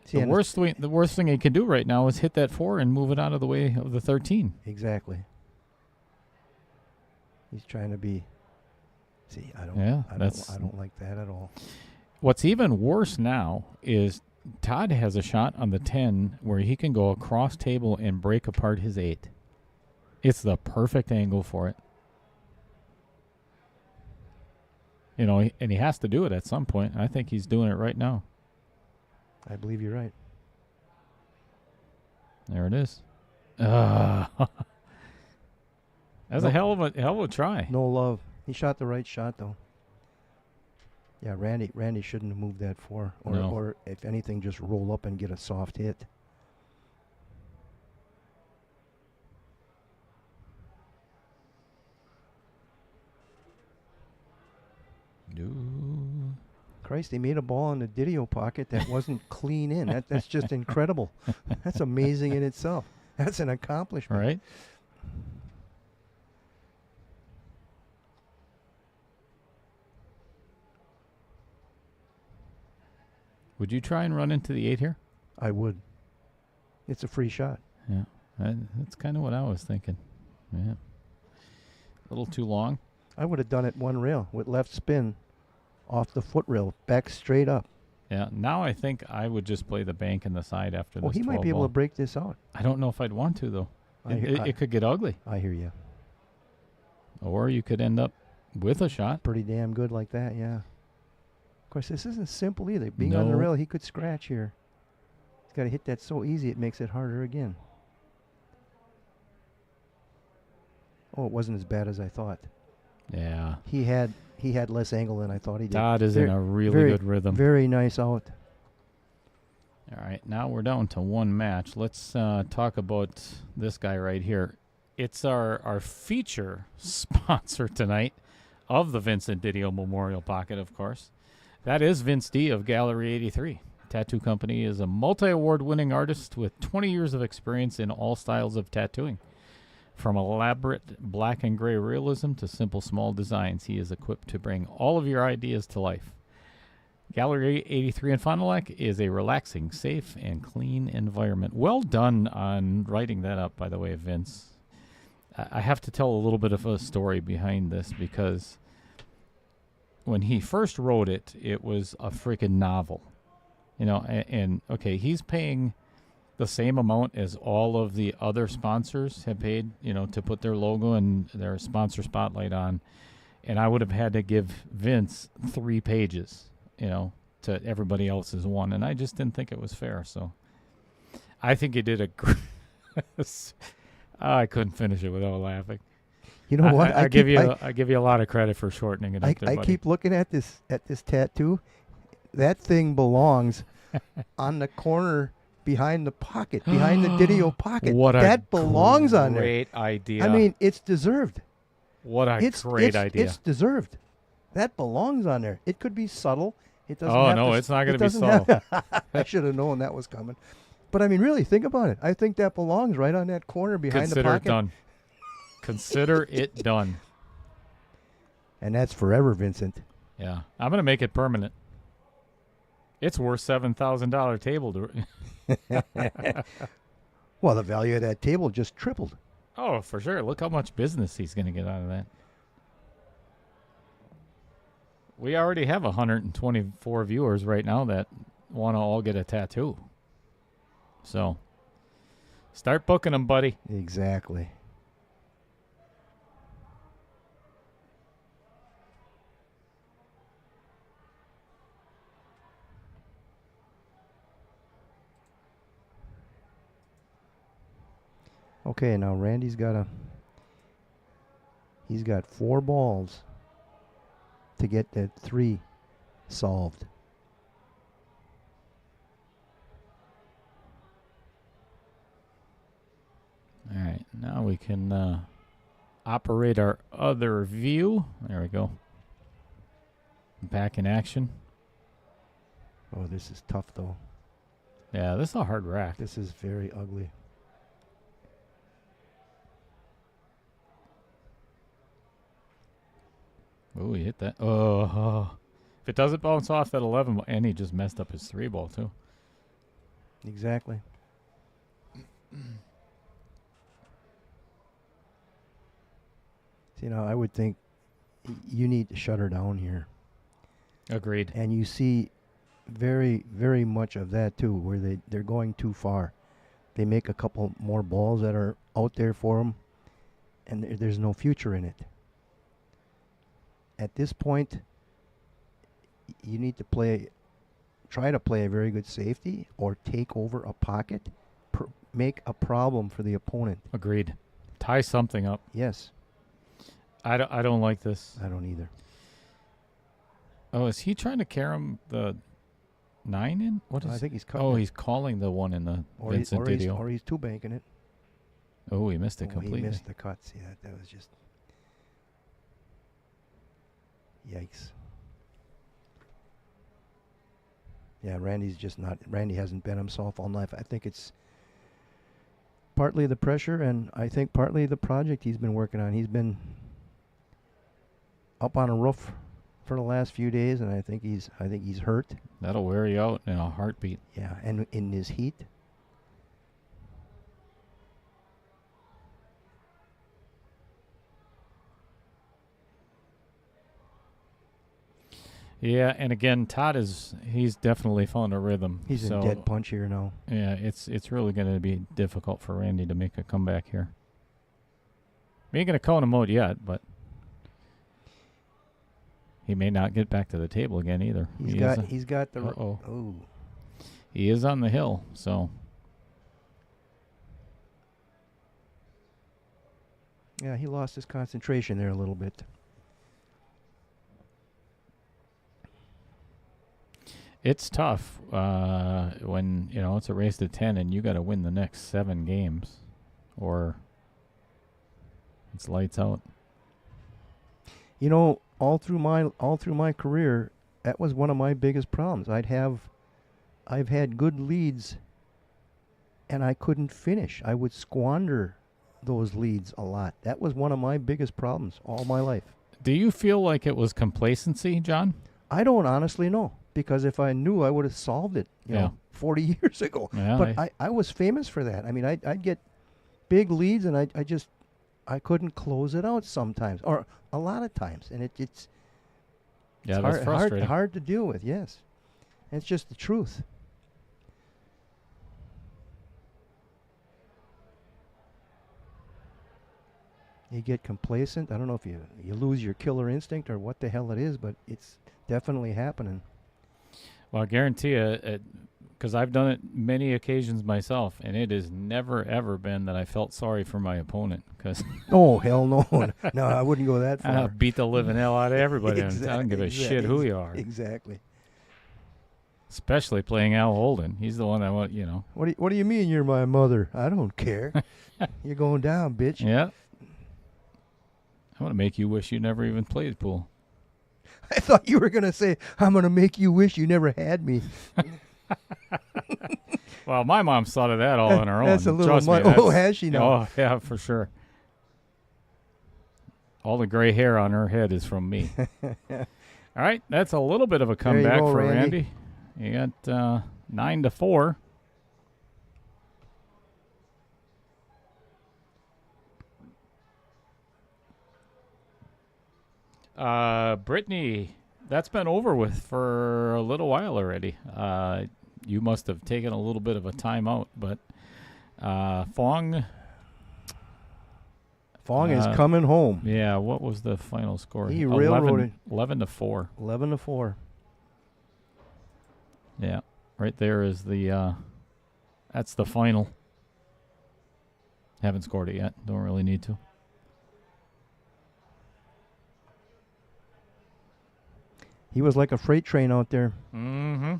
See, the worst thing he can do right now is hit that 4 and move it out of the way of the 13. Exactly. He's trying to be. See, I don't like that at all. What's even worse now is Todd has a shot on the 10 where he can go across table and break apart his 8. It's the perfect angle for it. And he has to do it at some point. I think he's doing it right now. I believe you're right. There it is. That's a hell of a try. No love. He shot the right shot though. Yeah, Randy shouldn't have moved that 4, or if anything, just roll up and get a soft hit. No. Christ, they made a ball in the Didio pocket that wasn't clean in. That's just incredible. That's amazing in itself. That's an accomplishment. Right? Would you try and run into the 8 here? I would. It's a free shot. Yeah, that's kind of what I was thinking. Yeah, a little too long. I would have done it one rail with left spin off the foot rail, back straight up. Yeah, now I think I would just play the bank and the side after Well, this he might 12 be able ball. to break this out. I don't know if I'd want to, though. It could get ugly. I hear you. Or you could end up with a shot. Pretty damn good like that, yeah. Of course, this isn't simple either. Being on the No. rail, he could scratch here. He's got to hit that so easy, it makes it harder again. Oh, it wasn't as bad as I thought. Yeah. He had less angle than I thought he did. Todd is in a really very, good rhythm. Very nice out. All right, now we're down to one match. Let's talk about this guy right here. It's our feature sponsor tonight of the Vincent Didio Memorial Pocket, of course. That is Vince D of Gallery 83. Tattoo Company is a multi-award winning artist with 20 years of experience in all styles of tattooing. From elaborate black and gray realism to simple small designs, he is equipped to bring all of your ideas to life. Gallery 83 in Fond du Lac is a relaxing, safe, and clean environment. Well done on writing that up, by the way, Vince. I have to tell a little bit of a story behind this because when he first wrote it, it was a freaking novel. You know, and okay, he's paying the same amount as all of the other sponsors have paid, you know, to put their logo and their sponsor spotlight on. And I would have had to give Vince 3 pages, you know, to everybody else's one. And I just didn't think it was fair. So I think he did a great... I couldn't finish it without laughing. You know what? I give you a lot of credit for shortening it up there, I buddy. keep looking at this tattoo. That thing belongs on the corner behind the pocket, behind the Didio pocket. That belongs on there. Great idea. I mean, it's deserved. What a great idea. It's deserved. That belongs on there. It could be subtle. It doesn't. Oh have no, to, it's not going it to be doesn't subtle. I should have known that was coming. But I mean, really, think about it. I think that belongs right on that corner behind the pocket. Consider it done. Consider it done. And that's forever, Vincent. Yeah, I'm going to make it permanent. It's worth $7,000 table to. Well, the value of that table just tripled. Oh, for sure. Look how much business he's going to get out of that. We already have 124 viewers right now that want to all get a tattoo. So, start booking them, buddy. Exactly. Okay, now Randy's got he's got 4 balls to get that 3 solved. All right, now we can operate our other view. There we go. Back in action. Oh, this is tough, though. Yeah, this is a hard rack. This is very ugly. Oh, he hit that. Oh. If it doesn't bounce off that 11, and he just messed up his 3 ball, too. Exactly. You know, I would think you need to shut her down here. Agreed. And you see very, very much of that, too, where they're going too far. They make a couple more balls that are out there for them, and there's no future in it. At this point, you need to try to play a very good safety or take over a pocket, make a problem for the opponent. Agreed. Tie something up. Yes. I don't like this. I don't either. Oh, is he trying to carry him the 9 in? What is? I think he's cutting. Oh, it. he's calling the one in the or Vincent Didio. Or he's 2-banking it. Oh, he missed it Oh, completely. he missed the cut. See, that was just... Yikes. Yeah, Randy hasn't been himself all night. I think it's partly the pressure, and I think partly the project he's been working on. He's been up on a roof for the last few days, and I think he's hurt. That'll wear you out in a heartbeat. Yeah, and in his heat. Yeah, and again, Todd he's definitely found a rhythm. He's in dead punch here now. Yeah, it's really going to be difficult for Randy to make a comeback here. We ain't going to count him out yet, but he may not get back to the table again either. He's got the. Oh. He is on the hill, so. Yeah, he lost his concentration there a little bit. It's tough when, it's a race to 10 and you got to win the next 7 games or it's lights out. All through my career, that was one of my biggest problems. I've had good leads and I couldn't finish. I would squander those leads a lot. That was one of my biggest problems all my life. Do you feel like it was complacency, John? I don't honestly know. Because if I knew, I would have solved it, 40 years ago. Yeah, but I was famous for that. I mean, I'd get big leads, and I couldn't close it out sometimes, or a lot of times, and it's that's frustrating. Hard to deal with. Yes, and it's just the truth. You get complacent. I don't know if you lose your killer instinct or what the hell it is, but it's definitely happening. Well, I guarantee you, because I've done it many occasions myself, and it has never, ever been that I felt sorry for my opponent. Cause oh, hell no. No, I wouldn't go that far. I'll beat the living hell out of everybody. Exactly, I don't give a shit who you are. Exactly. Especially playing Al Holden. He's the one I want, What do you mean you're my mother? I don't care. You're going down, bitch. Yeah. I want to make you wish you never even played pool. I thought you were going to say, I'm going to make you wish you never had me. Well, my mom's thought of that all on her own. That's a little has she now? Oh, yeah, for sure. All the gray hair on her head is from me. All right, that's a little bit of a comeback for Randy. You got 9-4. Brittany, that's been over with for a little while already. You must have taken a little bit of a timeout, but Fong is coming home. Yeah, what was the final score? He railroaded 11-4. 11-4. Yeah, right there is the that's the final. Haven't scored it yet. Don't really need to. He was like a freight train out there. Mm-hmm.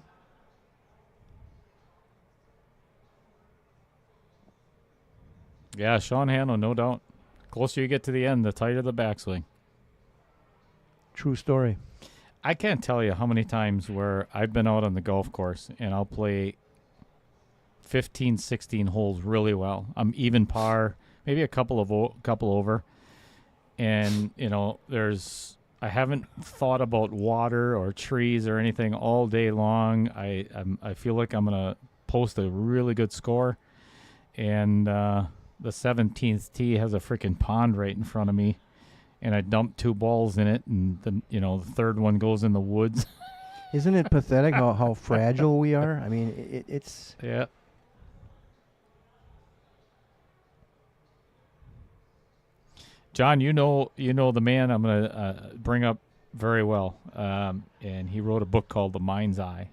Yeah, Sean Hanlon, no doubt. Closer you get to the end, the tighter the backswing. True story. I can't tell you how many times where I've been out on the golf course and I'll play 15, 16 holes really well. I'm even par, maybe a couple over. And, I haven't thought about water or trees or anything all day long. I feel like I'm going to post a really good score. And the 17th tee has a freaking pond right in front of me. And I dump 2 balls in it, and the third one goes in the woods. Isn't it pathetic how fragile we are? I mean, it's... Yeah. John, you know the man I'm going to bring up very well, and he wrote a book called The Mind's Eye.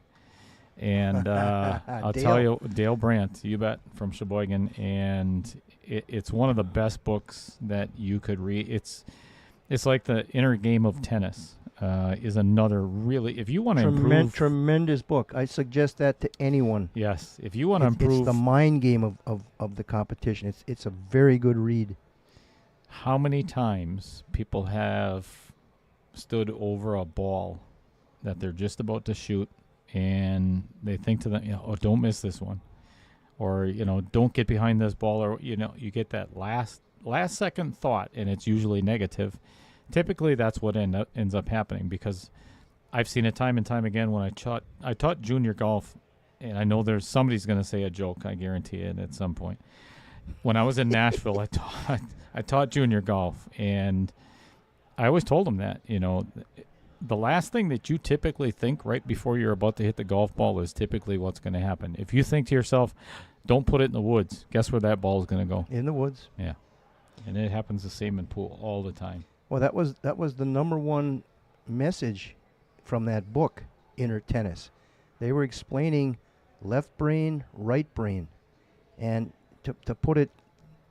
And I'll tell you, Dale Brandt, you bet, from Sheboygan, and it's one of the best books that you could read. It's like the inner game of tennis. Is another really, if you want to improve. Tremendous book. I suggest that to anyone. Yes, if you want to improve. It's the mind game of the competition. It's a very good read. How many times people have stood over a ball that they're just about to shoot, and they think to them, oh, don't miss this one, or don't get behind this ball, or you get that last second thought, and it's usually negative, typically that's what ends up happening, because I've seen it time and time again when I taught junior golf, and I know there's somebody's going to say a joke, I guarantee it at some point. When I was in Nashville, I taught junior golf, and I always told them that, the last thing that you typically think right before you're about to hit the golf ball is typically what's going to happen. If you think to yourself, don't put it in the woods, guess where that ball is going to go? In the woods. Yeah. And it happens the same in pool all the time. Well, that was the number one message from that book, Inner Tennis. They were explaining left brain, right brain. And to put it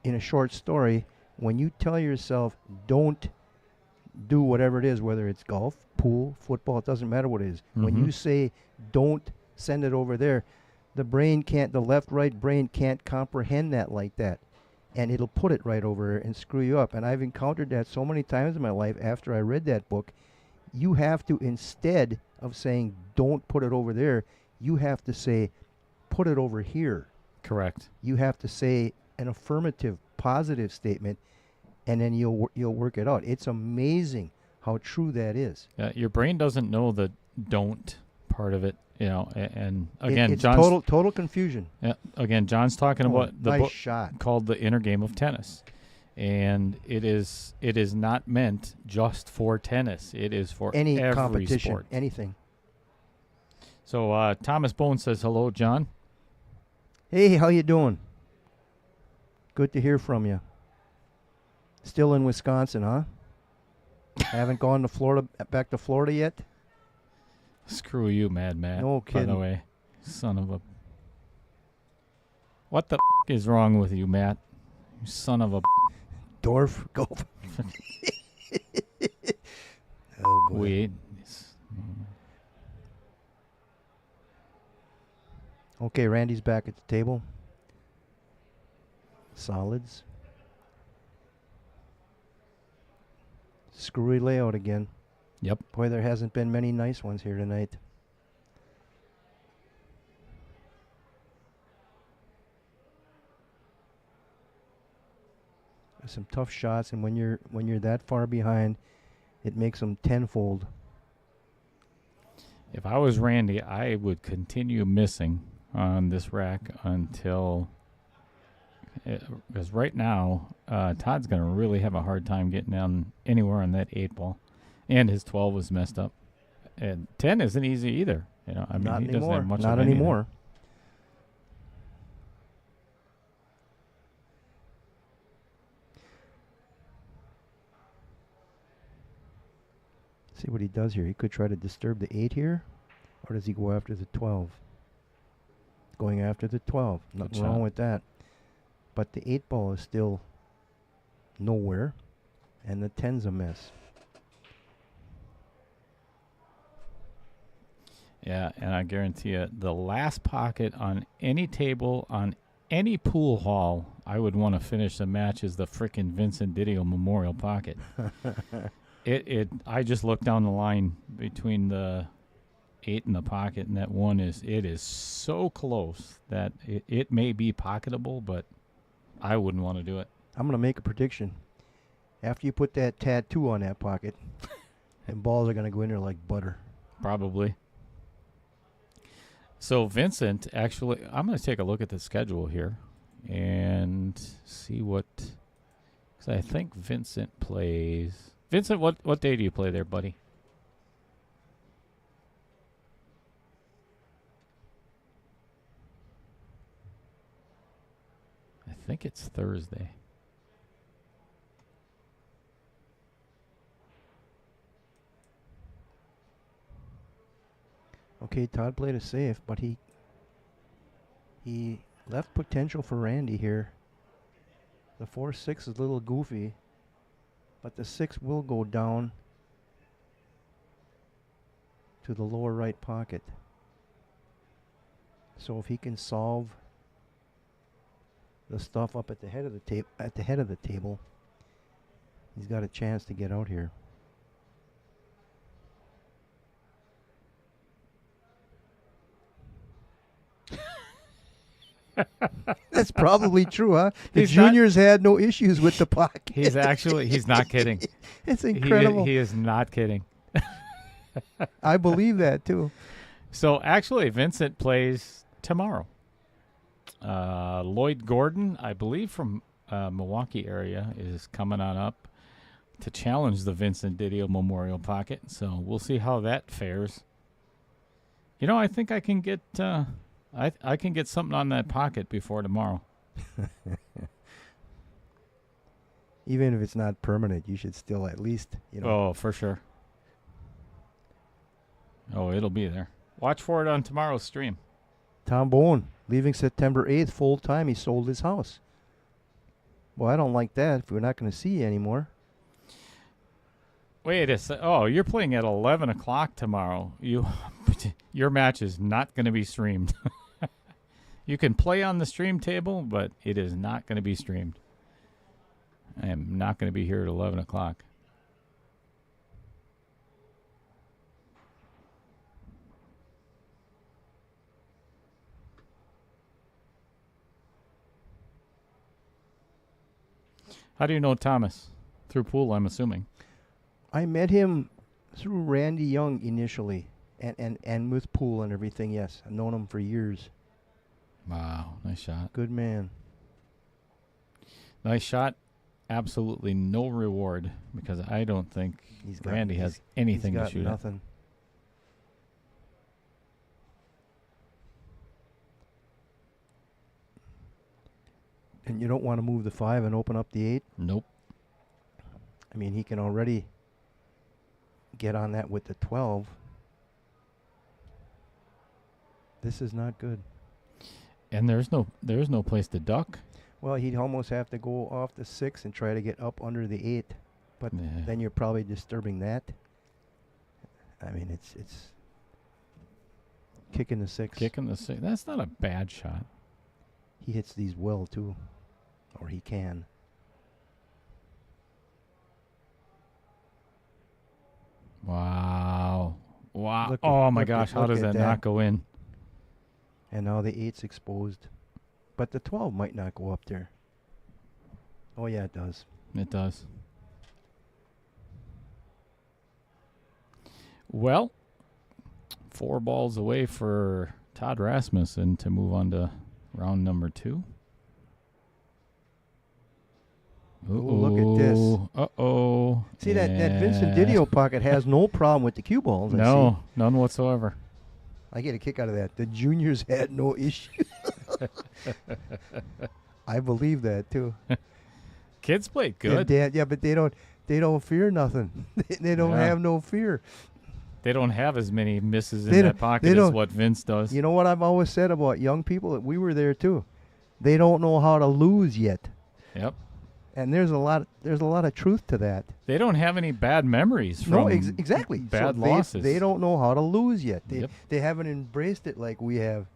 in a short story, when you tell yourself don't do whatever it is, whether it's golf, pool, football, it doesn't matter what it is. When you say don't send it over there, the left, right brain can't comprehend that like that. And it'll put it right over and screw you up. And I've encountered that so many times in my life after I read that book. You have to, instead of saying don't put it over there, you have to say put it over here. Correct. You have to say an affirmative, positive statement, and then you'll work it out. It's amazing how true that is. Your brain doesn't know the don't part of it, and again, it's John's total confusion. Again, John's talking about the nice book shot called The Inner Game of Tennis. And it is not meant just for tennis. It is for any every competition, sport. anything. So Thomas Bone says, hello, John. Hey, how you doing? Good to hear from you. Still in Wisconsin, huh? Haven't gone to Florida, back to Florida yet? Screw you, Mad Matt. No kidding. By the way, son of a... What the is wrong with you, Matt? You son of a... Dorf, go. Oh, boy. Wait. Okay, Randy's back at the table. Solids. Screwy layout again. Yep. Boy, there hasn't been many nice ones here tonight. There's some tough shots, and when you're that far behind, it makes them tenfold. If I was Randy, I would continue missing on this rack until... Because right now, Todd's going to really have a hard time getting down anywhere on that 8 ball. And his 12 was messed up. And 10 isn't easy either. He Not doesn't anymore. have much Not of anything. anymore. See what he does here. He could try to disturb the 8 here, or does he go after the 12? Going after the 12. Nothing wrong with that. But the 8 ball is still nowhere, and the 10's a mess. Yeah, and I guarantee you, the last pocket on any table, on any pool hall, I would want to finish the match is the frickin' Vincent Didio Memorial pocket. I just looked down the line between the 8 and the pocket, and that one is so close that it may be pocketable, but I wouldn't want to do it. I'm going to make a prediction. After you put that tattoo on that pocket, and balls are going to go in there like butter. Probably. So Vincent, actually, I'm going to take a look at the schedule here and see what... Because I think Vincent plays... Vincent, what day do you play there, buddy? I think it's Thursday. Okay, Todd played it safe, but he left potential for Randy here. The 4-6 is a little goofy, but the 6 will go down to the lower right pocket. So if he can solve the stuff up at the head of the table, he's got a chance to get out here. That's probably true, huh? The He's not- juniors had no issues with the pocket. He's not kidding. It's incredible. He is not kidding. I believe that too. So actually, Vincent plays tomorrow. Lloyd Gordon, I believe from Milwaukee area, is coming on up to challenge the Vincent Didio Memorial Pocket. So we'll see how that fares. You know, I think I can get I can get something on that pocket before tomorrow. Even if it's not permanent, you should still at least, Oh, for sure. Oh, it'll be there. Watch for it on tomorrow's stream. Tom Bowen, leaving September 8th full time. He sold his house. Well, I don't like that if we're not going to see you anymore. Wait a sec. Oh, you're playing at 11 o'clock tomorrow. Your match is not going to be streamed. You can play on the stream table, but it is not going to be streamed. I am not going to be here at 11 o'clock. How do you know Thomas? Through pool, I'm assuming. I met him through Randy Young initially, and with pool and everything. Yes, I've known him for years. Wow, nice shot. Good man. Nice shot. Absolutely no reward because I don't think Randy has anything he's to got shoot nothing. And you don't want to move the 5 and open up the 8? at. Nope. I mean, he can already get on that with the 12. This is not good. And there's no place to duck. Well, he'd almost have to go off the 6 and try to get up under the 8. But then you're probably disturbing that. I mean, it's kicking the 6. Kicking the 6. That's not a bad shot. He hits these well, too. Or he can. Wow. Look Oh, at- my look gosh. at- How look does at that that. not go in? And now the 8's exposed. But the 12 might not go up there. Oh, yeah, it does. It does. Well, 4 balls away for Todd Rasmussen to move on to round number 2. Look at this. Uh-oh. See, that Vincent Didio pocket has no problem with the cue balls. No, none whatsoever. I get a kick out of that. The juniors had no issue. I believe that, too. Kids play Their good. dad, yeah, but they don't fear nothing. They don't Yeah. have no fear. They don't have as many misses in They that don't- pocket they as don't- what Vince does. You know what I've always said about young people? We were there, too. They don't know how to lose yet. Yep. And there's a lot of truth to that. They don't have any bad memories from No, exactly. bad So losses. They don't know how to lose yet. Yep. They haven't embraced it like we have.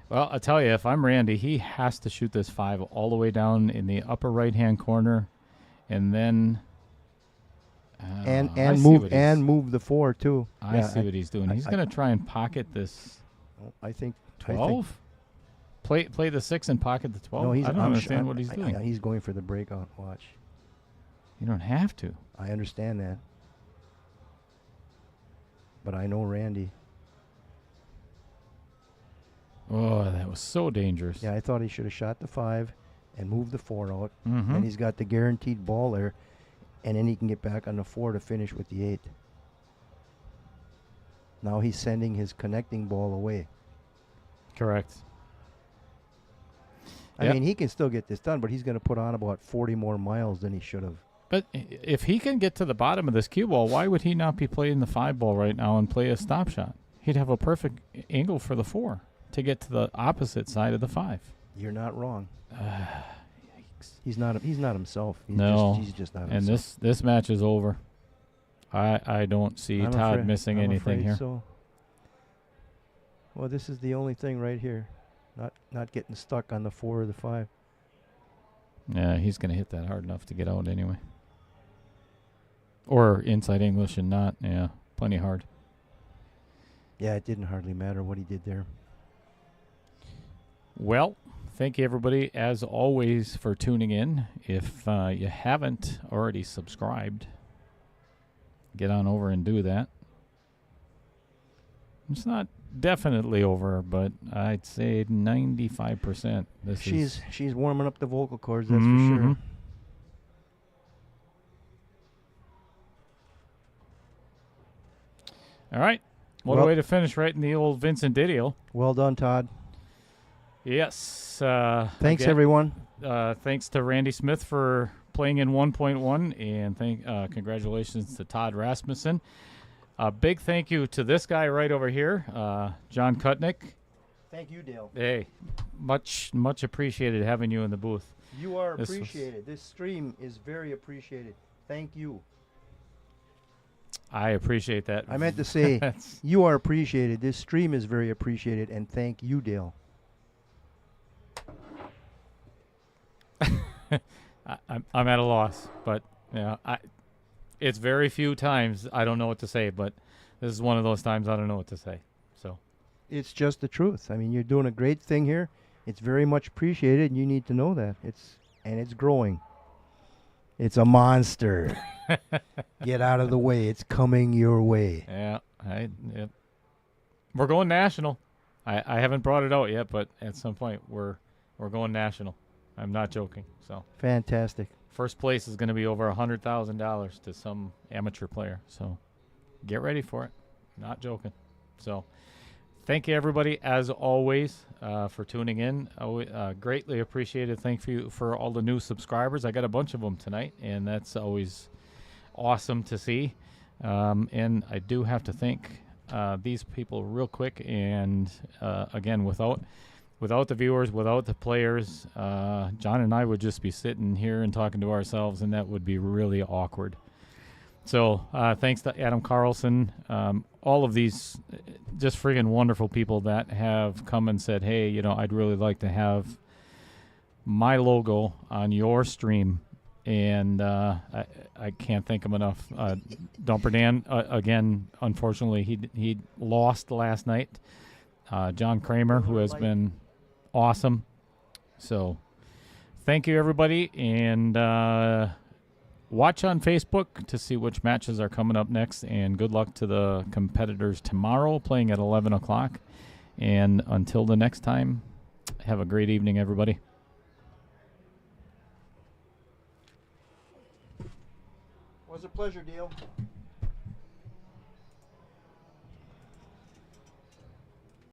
Well, I'll tell you, if I'm Randy, he has to shoot this 5 all the way down in the upper right-hand corner, and then I see what he's- move the 4 too. I Yeah, see what he's doing. He's going to try and pocket this I think 12. Play the 6 and pocket the 12. No, I don't understand what he's doing. He's going for the breakout. Watch. You don't have to. I understand that, but I know Randy. Oh, that was so dangerous. Yeah, I thought he should have shot the 5 and moved the 4 out, Mhm. and he's got the guaranteed ball there, and then he can get back on the 4 to finish with the 8. Now he's sending his connecting ball away. Correct. I Yep. mean, he can still get this done, but he's going to put on about 40 more miles than he should have. But if he can get to the bottom of this cue ball, why would he not be playing the 5 ball right now and play a stop shot? He'd have a perfect angle for the 4 to get to the opposite side of the 5. You're not wrong. Yikes. He's not himself. He's just not And himself. this match is over. I don't see I'm Todd afraid- missing I'm anything afraid here. So. Well, this is the only thing right here. Not getting stuck on the 4 or the 5. Yeah, he's going to hit that hard enough to get out anyway. Or inside English and not. Yeah, plenty hard. Yeah, it didn't hardly matter what he did there. Well, thank you, everybody, as always, for tuning in. If you haven't already subscribed, get on over and do that. It's not definitely over, but I'd say 95%. She's warming up the vocal cords, that's for sure. All right. What a way to finish right in the old Vincent Didio. Well done, Todd. Yes. Thanks, again, everyone. Thanks to Randy Smith for playing in 1.1, and congratulations to Todd Rasmussen. A big thank you to this guy right over here, John Kutnick. Thank you, Dale. Hey, much appreciated having you in the booth. You are appreciated. This stream is very appreciated. Thank you. I appreciate that. I meant to say, you are appreciated. This stream is very appreciated, and thank you, Dale. I'm at a loss, but yeah, it's very few times I don't know what to say, but this is one of those times I don't know what to say. So it's just the truth. I mean, you're doing a great thing here. It's very much appreciated, and you need to know that. It's growing. It's a monster. Get out of the way. It's coming your way. Yeah, we're going national. I haven't brought it out yet, but at some point we're going national. I'm not joking. So fantastic. First place is going to be over $100,000 to some amateur player. So get ready for it. Not joking. So thank you, everybody, as always, for tuning in. Greatly appreciated. Thank you for all the new subscribers. I got a bunch of them tonight, and that's always awesome to see. And I do have to thank these people real quick. And again, without the viewers, without the players, John and I would just be sitting here and talking to ourselves, and that would be really awkward. So thanks to Adam Carlson, all of these just friggin' wonderful people that have come and said, hey, I'd really like to have my logo on your stream. And I can't thank him enough. Dumper Dan, again, unfortunately, he lost last night. John Kramer, who has been awesome. So thank you, everybody. And watch on Facebook to see which matches are coming up next. And good luck to the competitors tomorrow, playing at 11 o'clock. And until the next time, have a great evening, everybody. It was a pleasure, Dale.